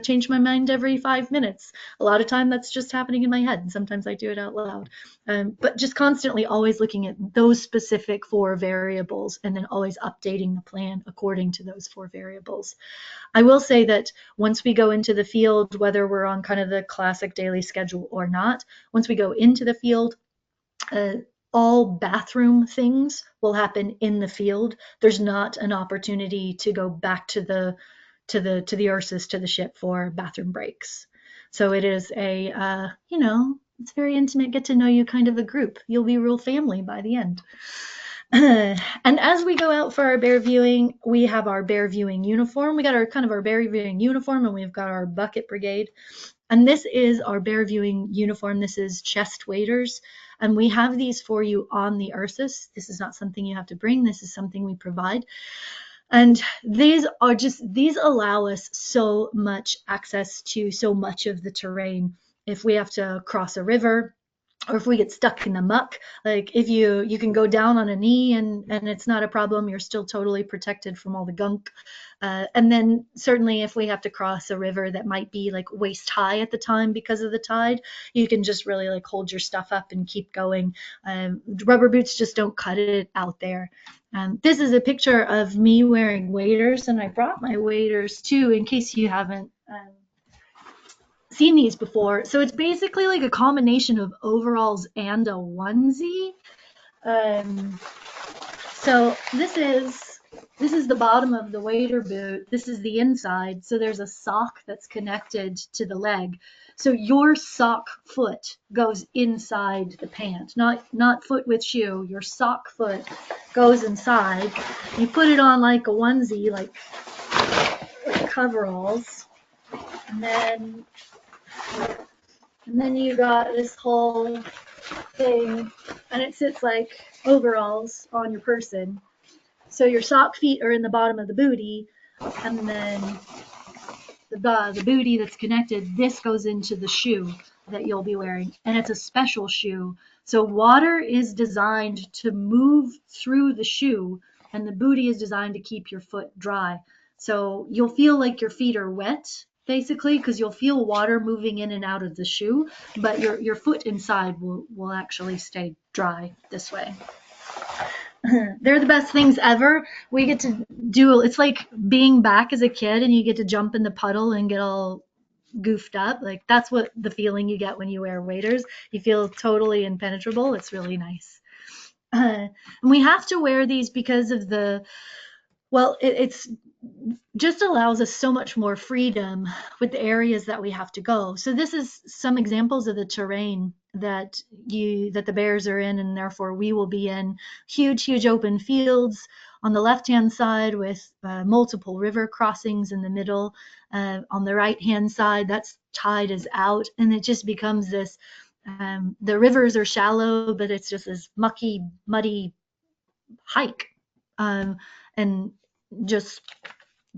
change my mind every 5 minutes. A lot of time that's just happening in my head, and sometimes I do it out loud. But just constantly always looking at those specific four variables and then always updating the plan according to those four variables. I will say that once we go into the field, whether we're on kind of the classic daily schedule or not, once we go into the field, uh, all bathroom things will happen in the field. There's not an opportunity to go back to the Ursus, to the ship, for bathroom breaks. So it is it's very intimate, get to know you kind of a group. You'll be real family by the end. And as we go out for our bear viewing, we have our bear viewing uniform. We got our bear viewing uniform, and we've got our bucket brigade. And this is our bear viewing uniform. This is chest waders. And we have these for you on the Ursus. This is not something you have to bring. This is something we provide. And these allow us so much access to so much of the terrain. If we have to cross a river, or if we get stuck in the muck, like if you can go down on a knee and it's not a problem, you're still totally protected from all the gunk. And then certainly if we have to cross a river that might be like waist high at the time because of the tide, you can just really like hold your stuff up and keep going. Rubber boots just don't cut it out there. This is a picture of me wearing waders, and I brought my waders too in case you haven't seen these before. So it's basically like a combination of overalls and a onesie. So this is the bottom of the wader boot. This is the inside. So there's a sock that's connected to the leg. So your sock foot goes inside the pant, not foot with shoe. Your sock foot goes inside. You put it on like a onesie, like coveralls, and then you got this whole thing, and it sits like overalls on your person. So your sock feet are in the bottom of the booty, and then the booty that's connected, this goes into the shoe that you'll be wearing, and it's a special shoe. So water is designed to move through the shoe, and the booty is designed to keep your foot dry. So you'll feel like your feet are wet, basically, because you'll feel water moving in and out of the shoe, but your foot inside will actually stay dry this way. They're the best things ever. We get to it's like being back as a kid and you get to jump in the puddle and get all goofed up. Like that's what the feeling you get when you wear waders. You feel totally impenetrable. It's really nice. And we have to wear these because of it's just allows us so much more freedom with the areas that we have to go. So this is some examples of the terrain that the bears are in, and therefore we will be in. Huge open fields on the left-hand side with multiple river crossings in the middle. On the right-hand side, that's tide is out, and it just becomes this, the rivers are shallow, but it's just this mucky, muddy hike. And just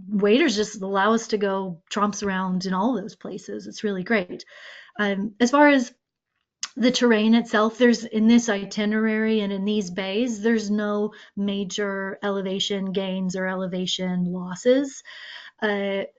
waders just allow us to go tromps around in all those places. It's really great. As far as the terrain itself, there's in this itinerary and in these bays, there's no major elevation gains or elevation losses, but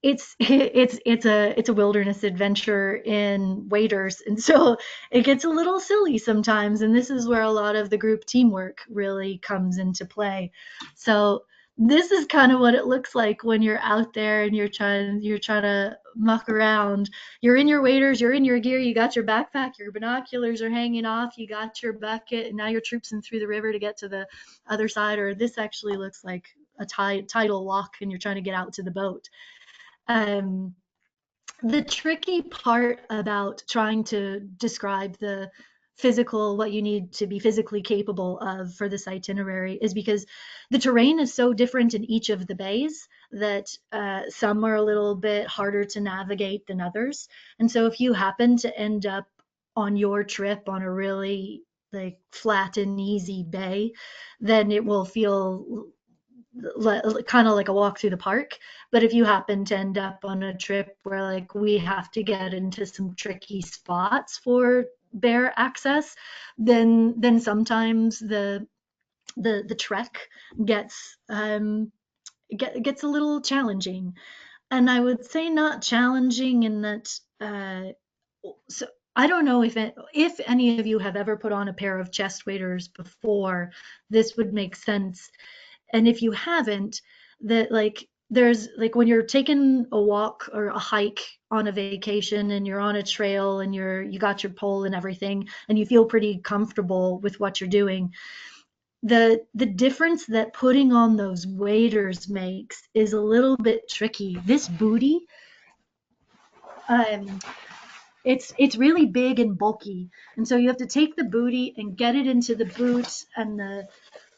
it's a wilderness adventure in waders, and so it gets a little silly sometimes, and this is where a lot of the group teamwork really comes into play. So this is kind of what it looks like when you're out there and you're trying to muck around. You're in your waders, you're in your gear, you got your backpack, your binoculars are hanging off, you got your bucket, and now you're troopsing through the river to get to the other side. Or this actually looks like a tidal walk and you're trying to get out to the boat. The tricky part about trying to describe the what you need to be physically capable of for this itinerary is because the terrain is so different in each of the bays that some are a little bit harder to navigate than others. And so if you happen to end up on your trip on a really like flat and easy bay, then it will feel kind of like a walk through the park. But if you happen to end up on a trip where like we have to get into some tricky spots for bear access, then sometimes the trek gets gets a little challenging. And I would say not challenging in that so I don't know if any of you have ever put on a pair of chest waders before, this would make sense. And if you haven't, that like there's like when you're taking a walk or a hike on a vacation and you're on a trail and you got your pole and everything and you feel pretty comfortable with what you're doing, the difference that putting on those waders makes is a little bit tricky. This booty, um, it's really big and bulky, and so you have to take the booty and get it into the boot, and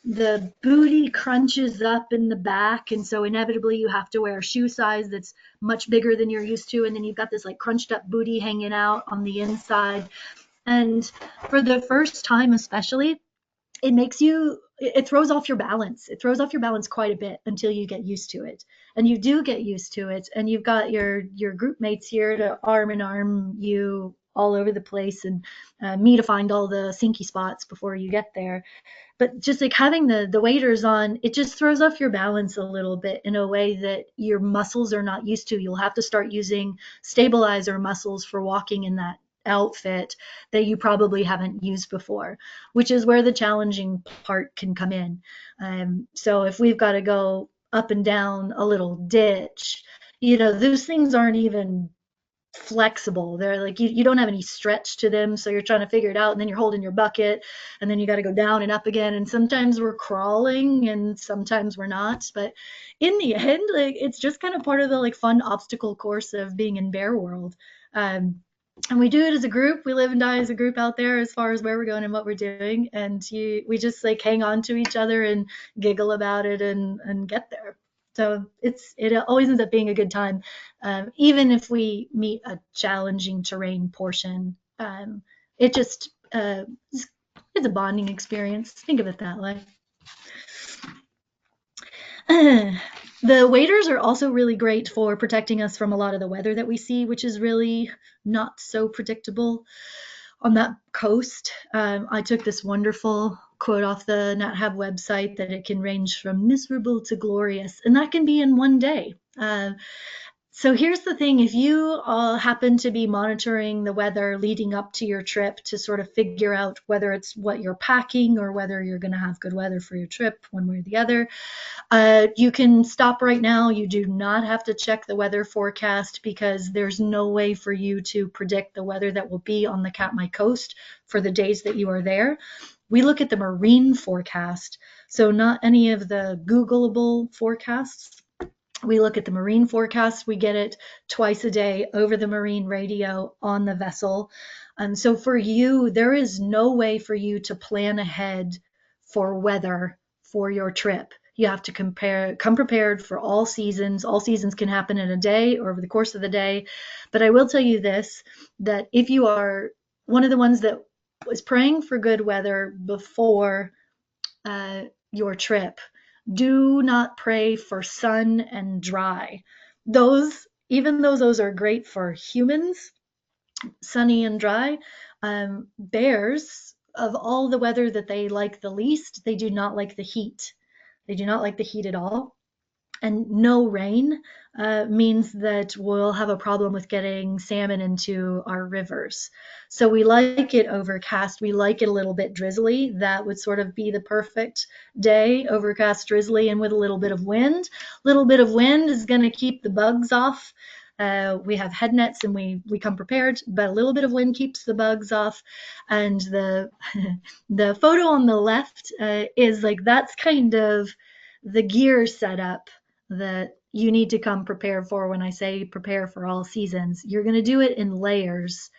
the booty crunches up in the back, and so inevitably you have to wear a shoe size that's much bigger than you're used to, and then you've got this like crunched up booty hanging out on the inside. And for the first time especially, it throws off your balance. It throws off your balance quite a bit until you get used to it. And you do get used to it, and you've got your group mates here to arm in arm you all over the place, and me to find all the sinky spots before you get there. But just like having the waders on, it just throws off your balance a little bit in a way that your muscles are not used to. You'll have to start using stabilizer muscles for walking in that outfit that you probably haven't used before, which is where the challenging part can come in. So if we've got to go up and down a little ditch, those things aren't even flexible. They're like you don't have any stretch to them, so you're trying to figure it out, and then you're holding your bucket, and then you got to go down and up again. And sometimes we're crawling, and sometimes we're not. But in the end, like it's just kind of part of the like fun obstacle course of being in bear world. And we do it as a group. We live and die as a group out there as far as where we're going and what we're doing. And we just like hang on to each other and giggle about it and get there. So it always ends up being a good time, even if we meet a challenging terrain portion. It just it's a bonding experience. Think of it that way. The waders are also really great for protecting us from a lot of the weather that we see, which is really not so predictable on that coast. I took this wonderful quote off the NatHab website that it can range from miserable to glorious, and that can be in one day. So here's the thing, if you happen to be monitoring the weather leading up to your trip to sort of figure out whether it's what you're packing or whether you're going to have good weather for your trip, one way or the other, you can stop right now. You do not have to check the weather forecast because there's no way for you to predict the weather that will be on the Katmai coast for the days that you are there. We look at the marine forecast, so not any of the Googleable forecasts. We look at the marine forecast. We get it twice a day over the marine radio on the vessel. And so for you, there is no way for you to plan ahead for weather for your trip. You have to come prepared for all seasons. All seasons can happen in a day or over the course of the day. But I will tell you this, that if you are one of the ones that was praying for good weather before your trip, do not pray for sun and dry. Even though those are great for humans, sunny and dry, bears, of all the weather that they like the least, they do not like the heat. They do not like the heat at all. And no rain means that we'll have a problem with getting salmon into our rivers. So we like it overcast. We like it a little bit drizzly. That would sort of be the perfect day, overcast, drizzly, and with a little bit of wind. A little bit of wind is going to keep the bugs off. We have head nets and we come prepared, but a little bit of wind keeps the bugs off. And the the photo on the left is like that's kind of the gear setup that you need to come prepared for. When I say prepare for all seasons, you're going to do it in layers.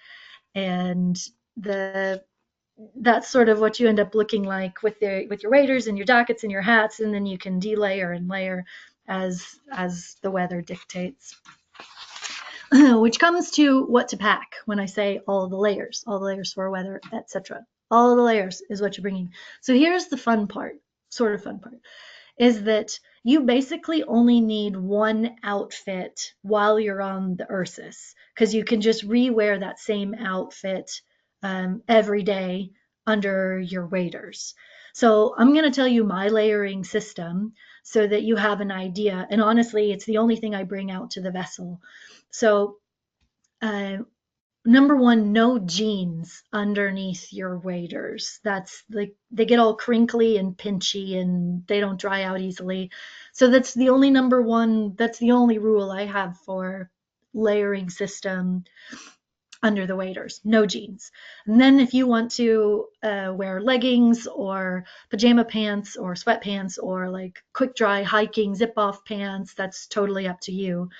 And that's sort of what you end up looking like with your waders and your jackets and your hats, and then you can delayer and layer as the weather dictates. Which comes to what to pack when I say all the layers for weather, etc. All the layers is what you're bringing. So here's the fun part, sort of fun part, is that you basically only need one outfit while you're on the Ursus, because you can just rewear that same outfit every day under your waders. So I'm going to tell you my layering system so that you have an idea. And honestly, it's the only thing I bring out to the vessel. So uh, number one, no jeans underneath your waders. That's like, they get all crinkly and pinchy and they don't dry out easily. So that's the only number one, that's the only rule I have for layering system under the waders. No jeans. And then if you want to wear leggings or pajama pants or sweatpants or like quick dry hiking zip off pants, that's totally up to you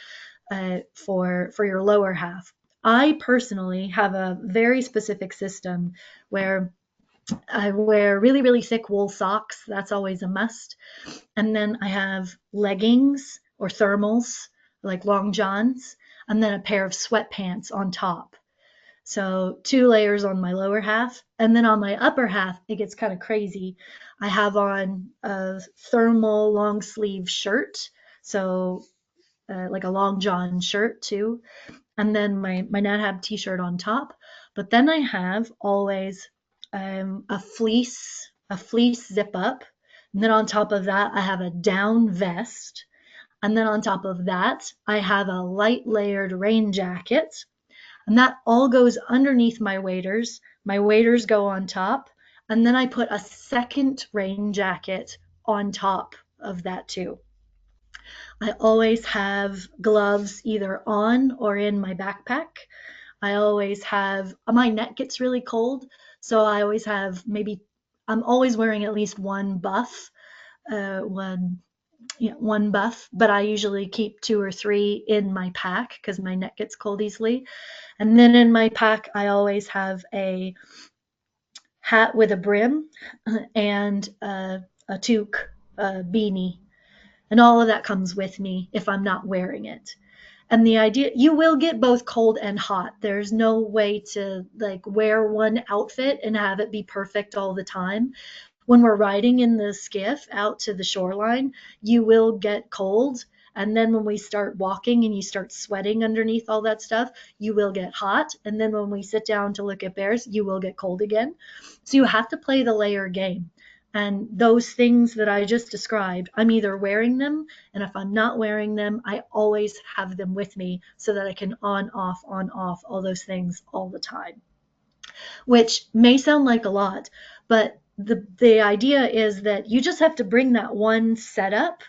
for your lower half. I personally have a very specific system where I wear really, really thick wool socks. That's always a must. And then I have leggings or thermals, like long johns, and then a pair of sweatpants on top. So 2 layers on my lower half. And then on my upper half, it gets kind of crazy. I have on a thermal long sleeve shirt. So like a long john shirt too, and then my NatHab t-shirt on top. But then I have always a fleece zip up, and then on top of that I have a down vest, and then on top of that I have a light layered rain jacket, and that all goes underneath my waders. My waders go on top, and then I put a second rain jacket on top of that too. I always have gloves either on or in my backpack. I always have, my neck gets really cold, so I always have I'm always wearing at least one buff, one buff, but I usually keep 2 or 3 in my pack because my neck gets cold easily. And then in my pack, I always have a hat with a brim and a toque, a beanie, and all of that comes with me if I'm not wearing it. And the idea, you will get both cold and hot. There's no way to like wear one outfit and have it be perfect all the time. When we're riding in the skiff out to the shoreline, you will get cold. And then when we start walking and you start sweating underneath all that stuff, you will get hot. And then when we sit down to look at bears, you will get cold again. So you have to play the layer game. And those things that I just described, I'm either wearing them, and if I'm not wearing them, I always have them with me so that I can on, off all those things all the time. Which may sound like a lot, but the idea is that you just have to bring that one setup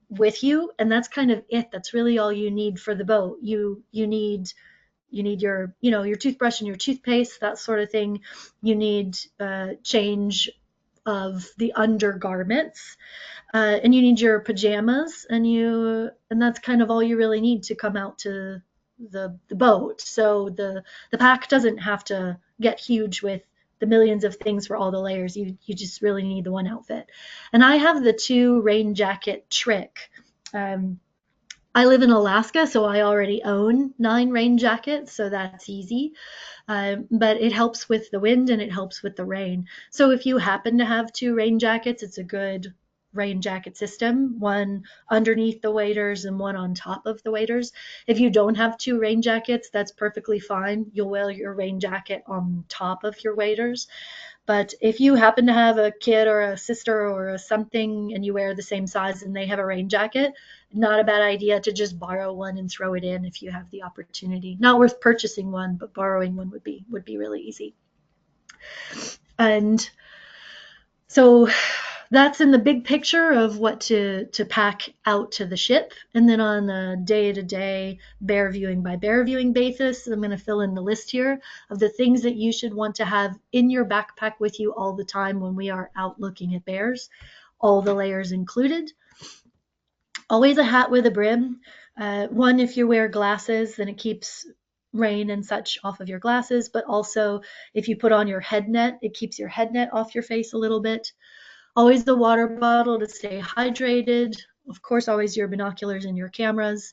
with you, and that's kind of it. That's really all you need for the boat. You need your your toothbrush and your toothpaste, that sort of thing. You need change of the undergarments, and you need your pajamas, and that's kind of all you really need to come out to the boat. So the pack doesn't have to get huge with the millions of things for all the layers. You just really need the one outfit. And I have the 2 rain jacket trick. I live in Alaska, so I already own 9 rain jackets, so that's easy. But it helps with the wind and it helps with the rain. So if you happen to have 2 rain jackets, it's a good rain jacket system, one underneath the waders and one on top of the waders. If you don't have 2 rain jackets, that's perfectly fine. You'll wear your rain jacket on top of your waders. But if you happen to have a kid or a sister or a something and you wear the same size and they have a rain jacket, not a bad idea to just borrow one and throw it in if you have the opportunity. Not worth purchasing one, but borrowing one would be really easy. And so that's in the big picture of what to pack out to the ship. And then on a day-to-day bear viewing by bear viewing basis, I'm going to fill in the list here of the things that you should want to have in your backpack with you all the time when we are out looking at bears, all the layers included. Always a hat with a brim. One, if you wear glasses, then it keeps rain and such off of your glasses, but also if you put on your head net, it keeps your head net off your face a little bit. Always the water bottle to stay hydrated. Of course, always your binoculars and your cameras.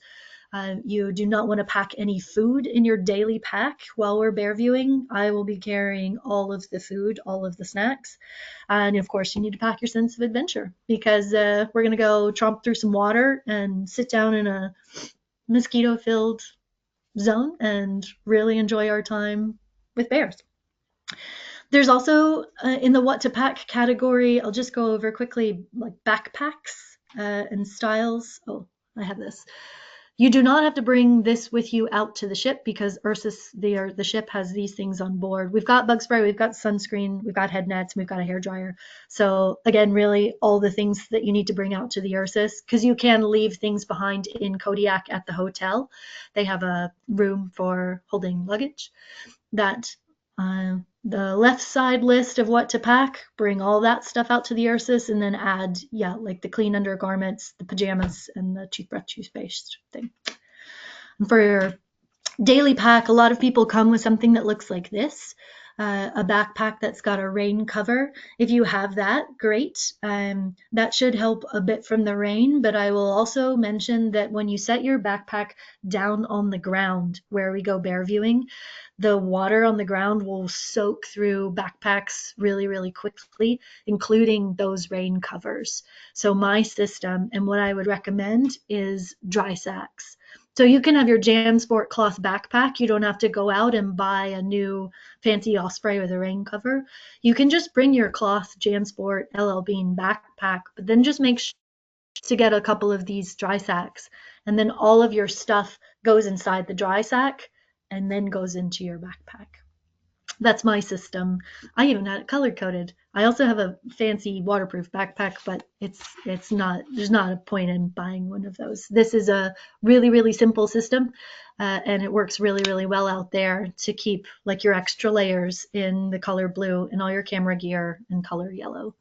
You do not want to pack any food in your daily pack while we're bear viewing. I will be carrying all of the food, all of the snacks. And of course, you need to pack your sense of adventure because we're going to go tromp through some water and sit down in a mosquito filled zone and really enjoy our time with bears. There's also in the what to pack category, I'll just go over quickly like backpacks and styles. Oh, I have this. You do not have to bring this with you out to the ship because Ursus, the ship, has these things on board. We've got bug spray, we've got sunscreen, we've got head nets, we've got a hair dryer. So again, really all the things that you need to bring out to the Ursus, because you can leave things behind in Kodiak at the hotel. They have a room for holding luggage. That the left side list of what to pack, bring all that stuff out to the Ursus, and then add, yeah, like the clean undergarments, the pajamas, and the toothbrush, toothpaste thing. And for your daily pack, a lot of people come with something that looks like this. A backpack that's got a rain cover. If you have that, great. That should help a bit from the rain, but I will also mention that when you set your backpack down on the ground where we go bear viewing, the water on the ground will soak through backpacks really, really quickly, including those rain covers. So my system and what I would recommend is dry sacks. So you can have your JanSport cloth backpack. You don't have to go out and buy a new fancy Osprey with a rain cover. You can just bring your cloth JanSport LL Bean backpack, but then just make sure to get a couple of these dry sacks. And then all of your stuff goes inside the dry sack and then goes into your backpack. That's my system. I even had it color coded. I also have a fancy waterproof backpack, but it's not, there's not a point in buying one of those. This is a really, really simple system, and it works really, really well out there to keep like your extra layers in the color blue and all your camera gear in color yellow.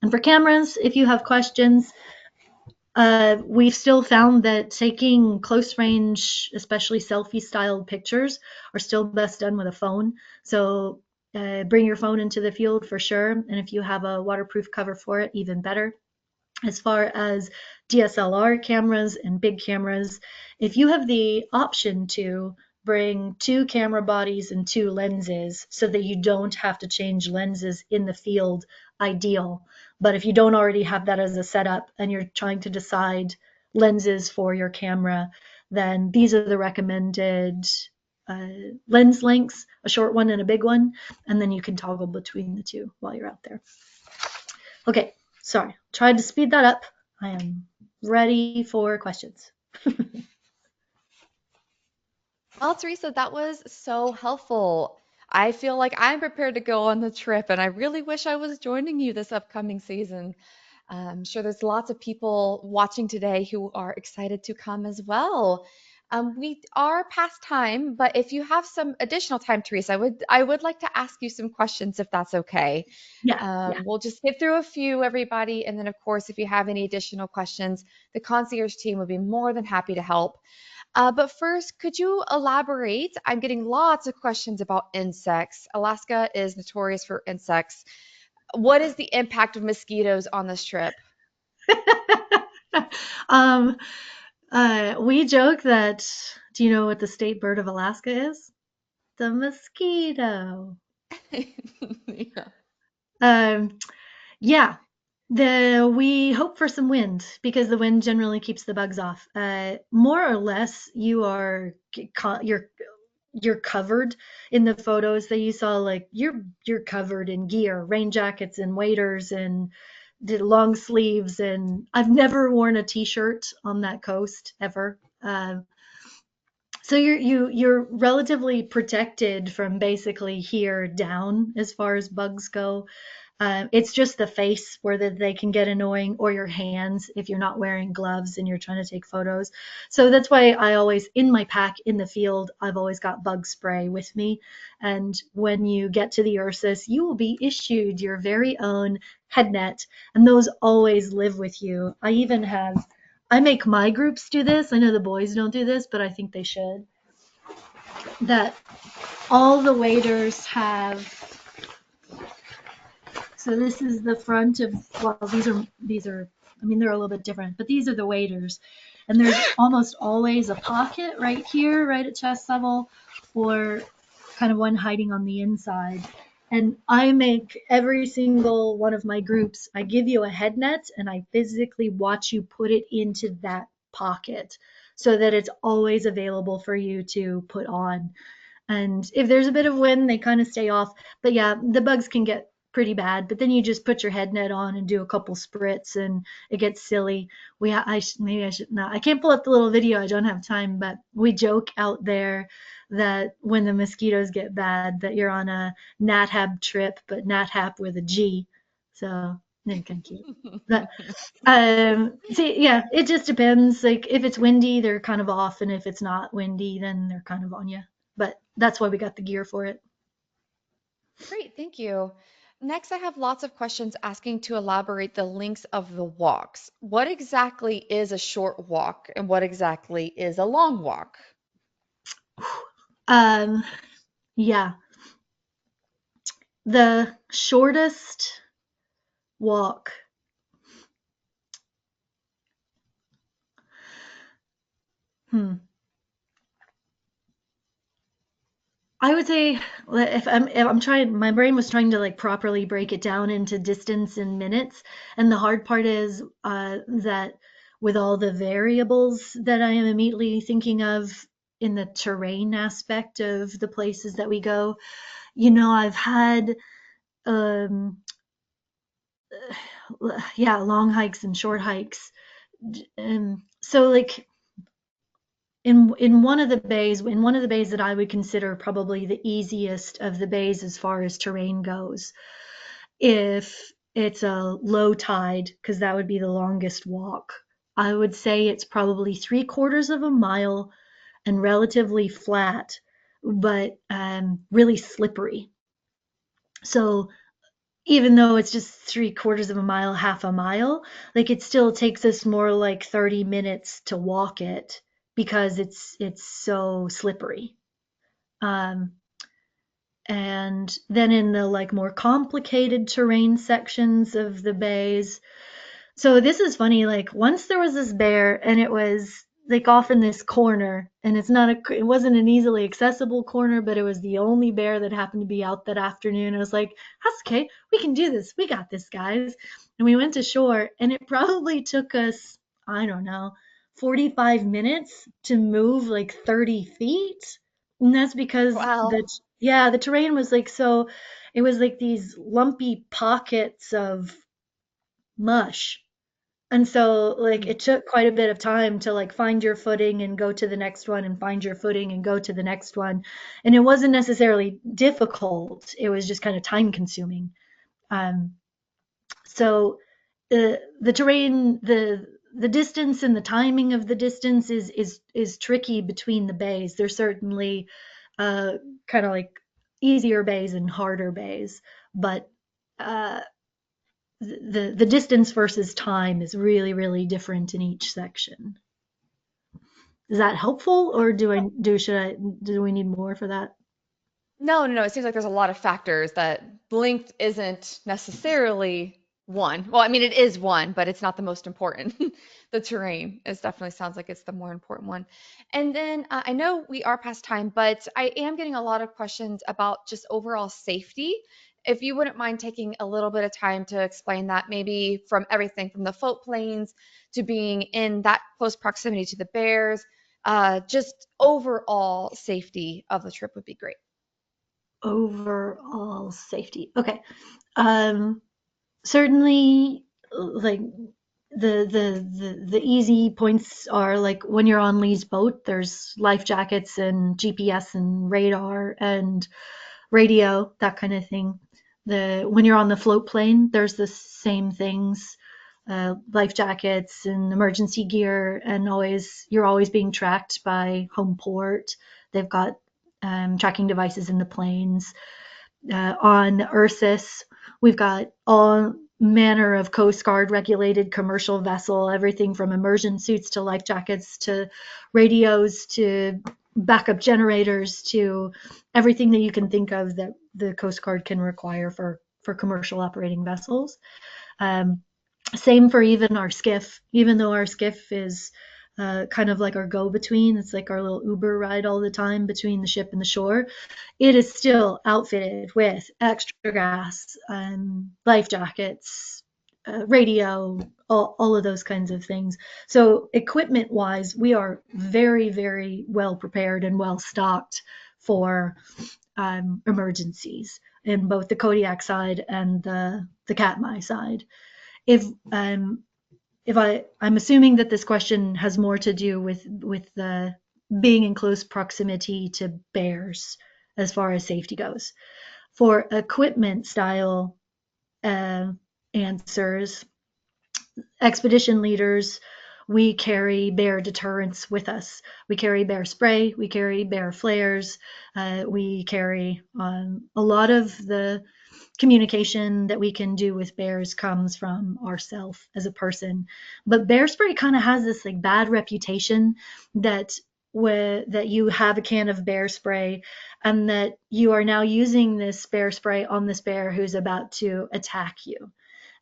And for cameras, if you have questions, we've still found that taking close range, especially selfie styled pictures, are still best done with a phone. So bring your phone into the field for sure. And if you have a waterproof cover for it, even better. As far as DSLR cameras and big cameras, if you have the option to bring 2 camera bodies and 2 lenses so that you don't have to change lenses in the field, ideal. But if you don't already have that as a setup and you're trying to decide lenses for your camera, then these are the recommended lens lengths, a short one and a big one, and then you can toggle between the two while you're out there. Okay, sorry, tried to speed that up. I am ready for questions. Well, Teresa, that was so helpful. I feel like I'm prepared to go on the trip, and I really wish I was joining you this upcoming season. I'm sure there's lots of people watching today who are excited to come as well. We are past time, but if you have some additional time, Teresa, I would like to ask you some questions if that's okay. Yeah, yeah. We'll just get through a few, everybody, and then of course, if you have any additional questions, the concierge team would be more than happy to help. But first, could you elaborate? I'm getting lots of questions about insects. Alaska is notorious for insects. What is the impact of mosquitoes on this trip? um, we joke that, do you know what the state bird of Alaska is? The mosquito. Yeah. Um, yeah, we hope for some wind because the wind generally keeps the bugs off. More or less, you're covered in the photos that you saw. Like you're covered in gear, rain jackets and waders and the long sleeves. And I've never worn a t-shirt on that coast ever. So you're relatively protected from basically here down as far as bugs go. It's just the face where they can get annoying, or your hands if you're not wearing gloves and you're trying to take photos. So that's why I always, in my pack in the field, I've always got bug spray with me. And when you get to the Ursus, you will be issued your very own head net, and those always live with you. I make my groups do this. I know the boys don't do this, but I think they should. that all the waders have. So this is the front of, well, these are, I mean, they're a little bit different, but these are the waders. And there's almost always a pocket right here, right at chest level, or kind of one hiding on the inside. And I make every single one of my groups, I give you a head net and I physically watch you put it into that pocket so that it's always available for you to put on. And if there's a bit of wind, they kind of stay off. But yeah, the bugs can get pretty bad. But then you just put your head net on and do a couple spritz, and it gets silly. Maybe I should not. I can't pull up the little video. I don't have time. But we joke out there that when the mosquitoes get bad, that you're on a NatHab trip, but NatHab with a G. So kind of cute. But see, yeah, it just depends. Like if it's windy, they're kind of off, and if it's not windy, then they're kind of on you. But that's why we got the gear for it. Great, thank you. Next, I have lots of questions asking to elaborate the lengths of the walks. What exactly is a short walk and what exactly is a long walk? Um, yeah, the shortest walk. Hmm. I would say if I'm trying, my brain was trying to like properly break it down into distance in minutes, and the hard part is that with all the variables that I am immediately thinking of in the terrain aspect of the places that we go, I've had um, yeah, long hikes and short hikes. So like in one of the bays that I would consider probably the easiest of the bays as far as terrain goes, if it's a low tide, because that would be the longest walk, I would say it's probably 3/4 of a mile and relatively flat, but really slippery. So even though it's just 3/4 of a mile, half a mile, like it still takes us more like 30 minutes to walk it because it's so slippery. Um, and then in the like more complicated terrain sections of the bays, so this is funny. Like once there was this bear, and it was like off in this corner, and it wasn't an easily accessible corner, but it was the only bear that happened to be out that afternoon. I was like, that's okay. We can do this. We got this, guys. And we went to shore, and it probably took us, I don't know, 45 minutes to move like 30 feet. And that's because Wow. yeah, the terrain was like so, it was like these lumpy pockets of mush, and so like Mm. it took quite a bit of time to like find your footing and go to the next one and find your footing and go to the next one. And it wasn't necessarily difficult. It was just kind of time consuming. So the terrain, the distance and the timing of the distance is tricky between the bays. There's certainly uh, kind of like easier bays and harder bays, but uh, the distance versus time is really really different in each section. Is that helpful, or do we need more for that? No, no, no. It seems like there's a lot of factors that length isn't necessarily one. Well, I mean, it is one, but it's not the most important. The terrain is definitely sounds like it's the more important one. And then I know we are past time, but I am getting a lot of questions about just overall safety. If you wouldn't mind taking a little bit of time to explain that, maybe from everything from the float planes to being in that close proximity to the bears, just overall safety of the trip would be great. Overall safety. Okay. Um, Certainly, like the easy points are like when you're on Lee's boat, there's life jackets and GPS and radar and radio, that kind of thing. The When you're on the float plane, there's the same things, life jackets and emergency gear, and you're always being tracked by home port. They've got tracking devices in the planes. On Ursus, we've got all manner of Coast Guard regulated commercial vessel, everything from immersion suits to life jackets to radios to backup generators to everything that you can think of that the Coast Guard can require for commercial operating vessels. Um, Same for even our skiff, even though our skiff is kind of like our go-between. It's like our little Uber ride all the time between the ship and the shore. It is still outfitted with extra gas, life jackets, radio, all of those kinds of things. So equipment wise, we are very, very well prepared and well stocked for emergencies in both the Kodiak side and the Katmai side. If I'm assuming that this question has more to do with the being in close proximity to bears as far as safety goes. For equipment style uh, answers, expedition leaders, we carry bear deterrents with us. We carry bear spray, we carry bear flares, we carry a lot of the communication that we can do with bears comes from ourself as a person. But bear spray kind of has this like bad reputation that that you have a can of bear spray and that you are now using this bear spray on this bear who's about to attack you.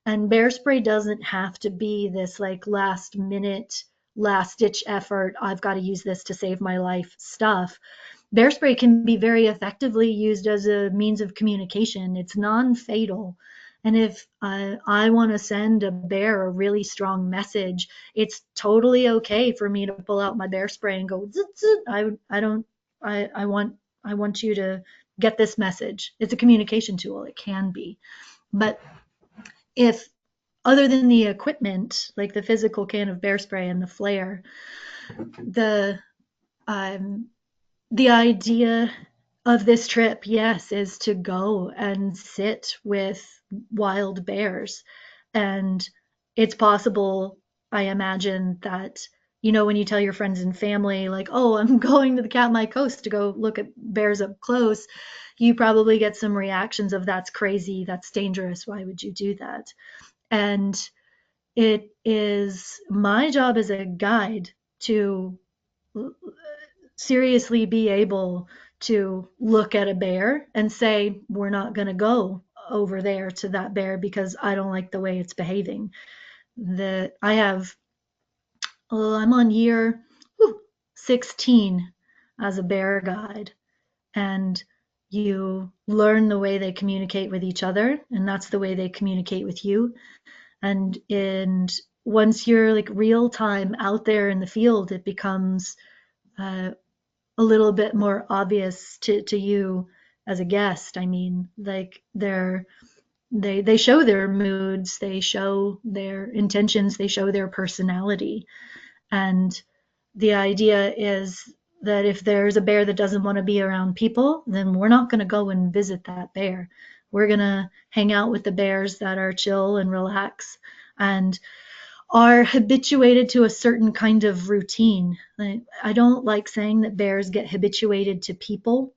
And bear spray doesn't have to be this like last minute, last ditch effort. I've got to use this to save my life stuff. Bear spray can be very effectively used as a means of communication. It's non-fatal. And if I want to send a bear a really strong message, it's totally okay for me to pull out my bear spray and go, zit, zit. I don't, I want you to get this message. It's a communication tool. It can be. But if other than the equipment, like the physical can of bear spray and the flare, the um, the idea of this trip, yes, is to go and sit with wild bears. And it's possible, I imagine, that, when you tell your friends and family, like, oh, I'm going to the Katmai Coast to go look at bears up close, you probably get some reactions of that's crazy, that's dangerous, why would you do that? And it is my job as a guide to seriously be able to look at a bear and say, we're not going to go over there to that bear because I don't like the way it's behaving. That I have, I'm on year 16 as a bear guide, and you learn the way they communicate with each other, and that's the way they communicate with you. And once you're like real time out there in the field, it becomes uh, a little bit more obvious to you as a guest. I mean, like they show their moods, they show their intentions, they show their personality. And the idea is that if there's a bear that doesn't want to be around people, then we're not going to go and visit that bear. We're going to hang out with the bears that are chill and relax and are habituated to a certain kind of routine. I don't like saying that bears get habituated to people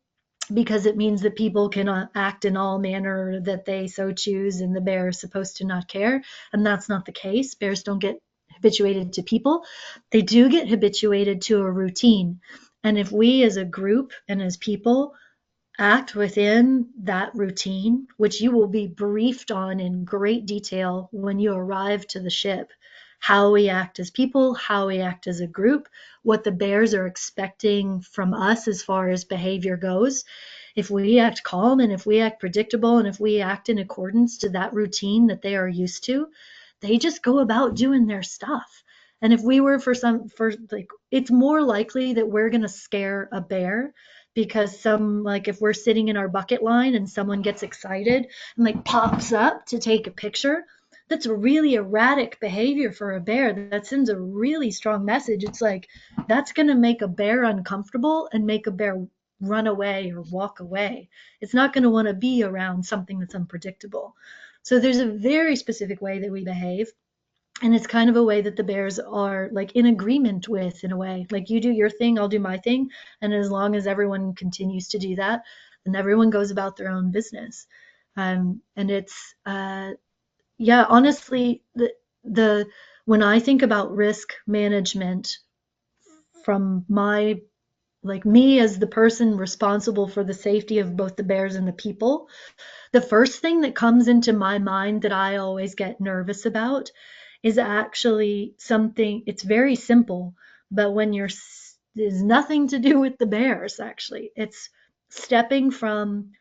because it means that people can act in all manner that they so choose and the bear is supposed to not care. And that's not the case. Bears don't get habituated to people. They do get habituated to a routine. And if we as a group and as people act within that routine, which you will be briefed on in great detail when you arrive to the ship, how we act as people, how we act as a group, what the bears are expecting from us as far as behavior goes. If we act calm and if we act predictable and if we act in accordance to that routine that they are used to, they just go about doing their stuff. And if we were for like, it's more likely that we're going to scare a bear because if we're sitting in our bucket line and someone gets excited and like pops up to take a picture, that's a really erratic behavior for a bear. That sends a really strong message. It's like that's going to make a bear uncomfortable and make a bear run away or walk away. It's not going to want to be around something that's unpredictable. So there's a very specific way that we behave. And it's kind of a way that the bears are like in agreement with, in a way. Like you do your thing, I'll do my thing. And as long as everyone continues to do that, then everyone goes about their own business. And it's yeah, honestly, the when I think about risk management from my like me as the person responsible for the safety of both the bears and the people, the first thing that comes into my mind that I always get nervous about is actually something, it's very simple, but when you're, there's nothing to do with the bears actually. It's stepping from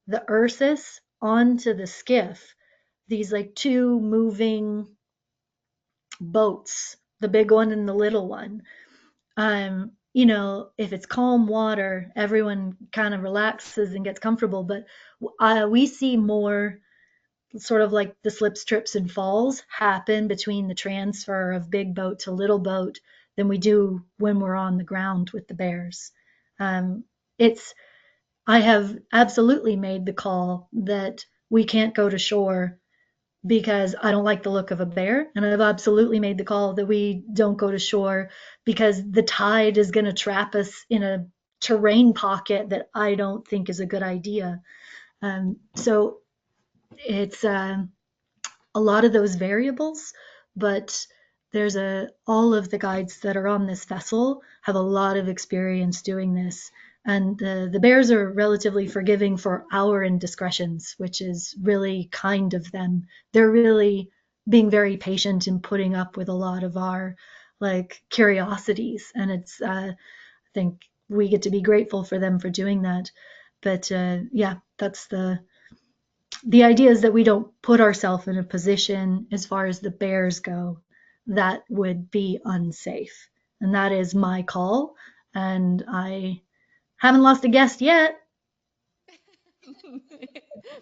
the Ursus onto the skiff, these like two moving boats, the big one and the little one. If it's calm water, everyone kind of relaxes and gets comfortable, but we see more sort of like the slips, trips, and falls happen between the transfer of big boat to little boat than we do when we're on the ground with the bears. Um, it's I have absolutely made the call that we can't go to shore because I don't like the look of a bear, and I've absolutely made the call that we don't go to shore because the tide is going to trap us in a terrain pocket that I don't think is a good idea. So it's a lot of those variables, but there's a all of the guides that are on this vessel have a lot of experience doing this, and the bears are relatively forgiving for our indiscretions, which is really kind of them. They're really being very patient and putting up with a lot of our like curiosities, and it's I think we get to be grateful for them for doing that. But yeah, that's the idea is that we don't put ourselves in a position as far as the bears go that would be unsafe. And that is my call. And I haven't lost a guest yet.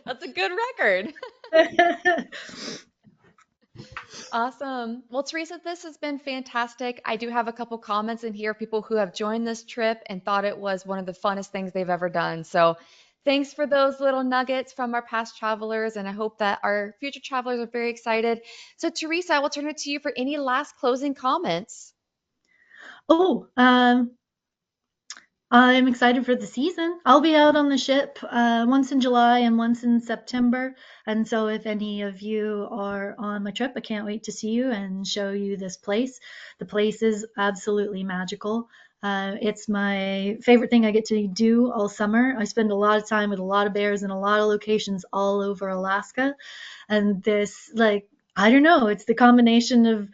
That's a good record. Awesome. Well, Teresa, this has been fantastic. I do have a couple comments in here, people who have joined this trip and thought it was one of the funnest things they've ever done. So thanks for those little nuggets from our past travelers. And I hope that our future travelers are very excited. So, Teresa, I will turn it to you for any last closing comments. Oh, I'm excited for the season. I'll be out on the ship once in July and once in September. And so, if any of you are on my trip, I can't wait to see you and show you this place. The place is absolutely magical. It's my favorite thing I get to do all summer. I spend a lot of time with a lot of bears in a lot of locations all over Alaska. And this, like, I don't know, it's the combination of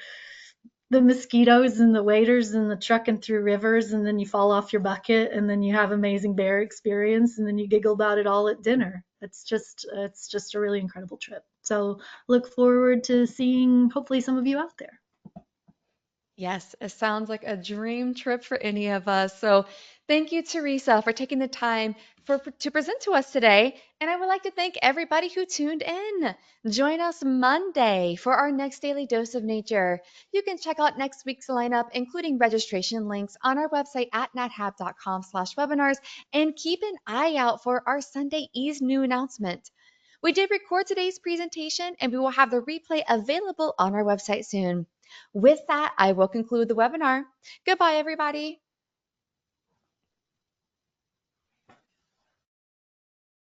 the mosquitoes and the waders and the trucking through rivers, and then you fall off your bucket, and then you have amazing bear experience, and then you giggle about it all at dinner. It's just a really incredible trip. So look forward to seeing hopefully some of you out there. Yes, it sounds like a dream trip for any of us. So, thank you, Teresa, for taking the time to present to us today. And I would like to thank everybody who tuned in. Join us Monday for our next daily dose of nature. You can check out next week's lineup, including registration links, on our website at nathab.com/webinars, and keep an eye out for our Sunday E's new announcement. We did record today's presentation, and we will have the replay available on our website soon. With that, I will conclude the webinar. Goodbye, everybody.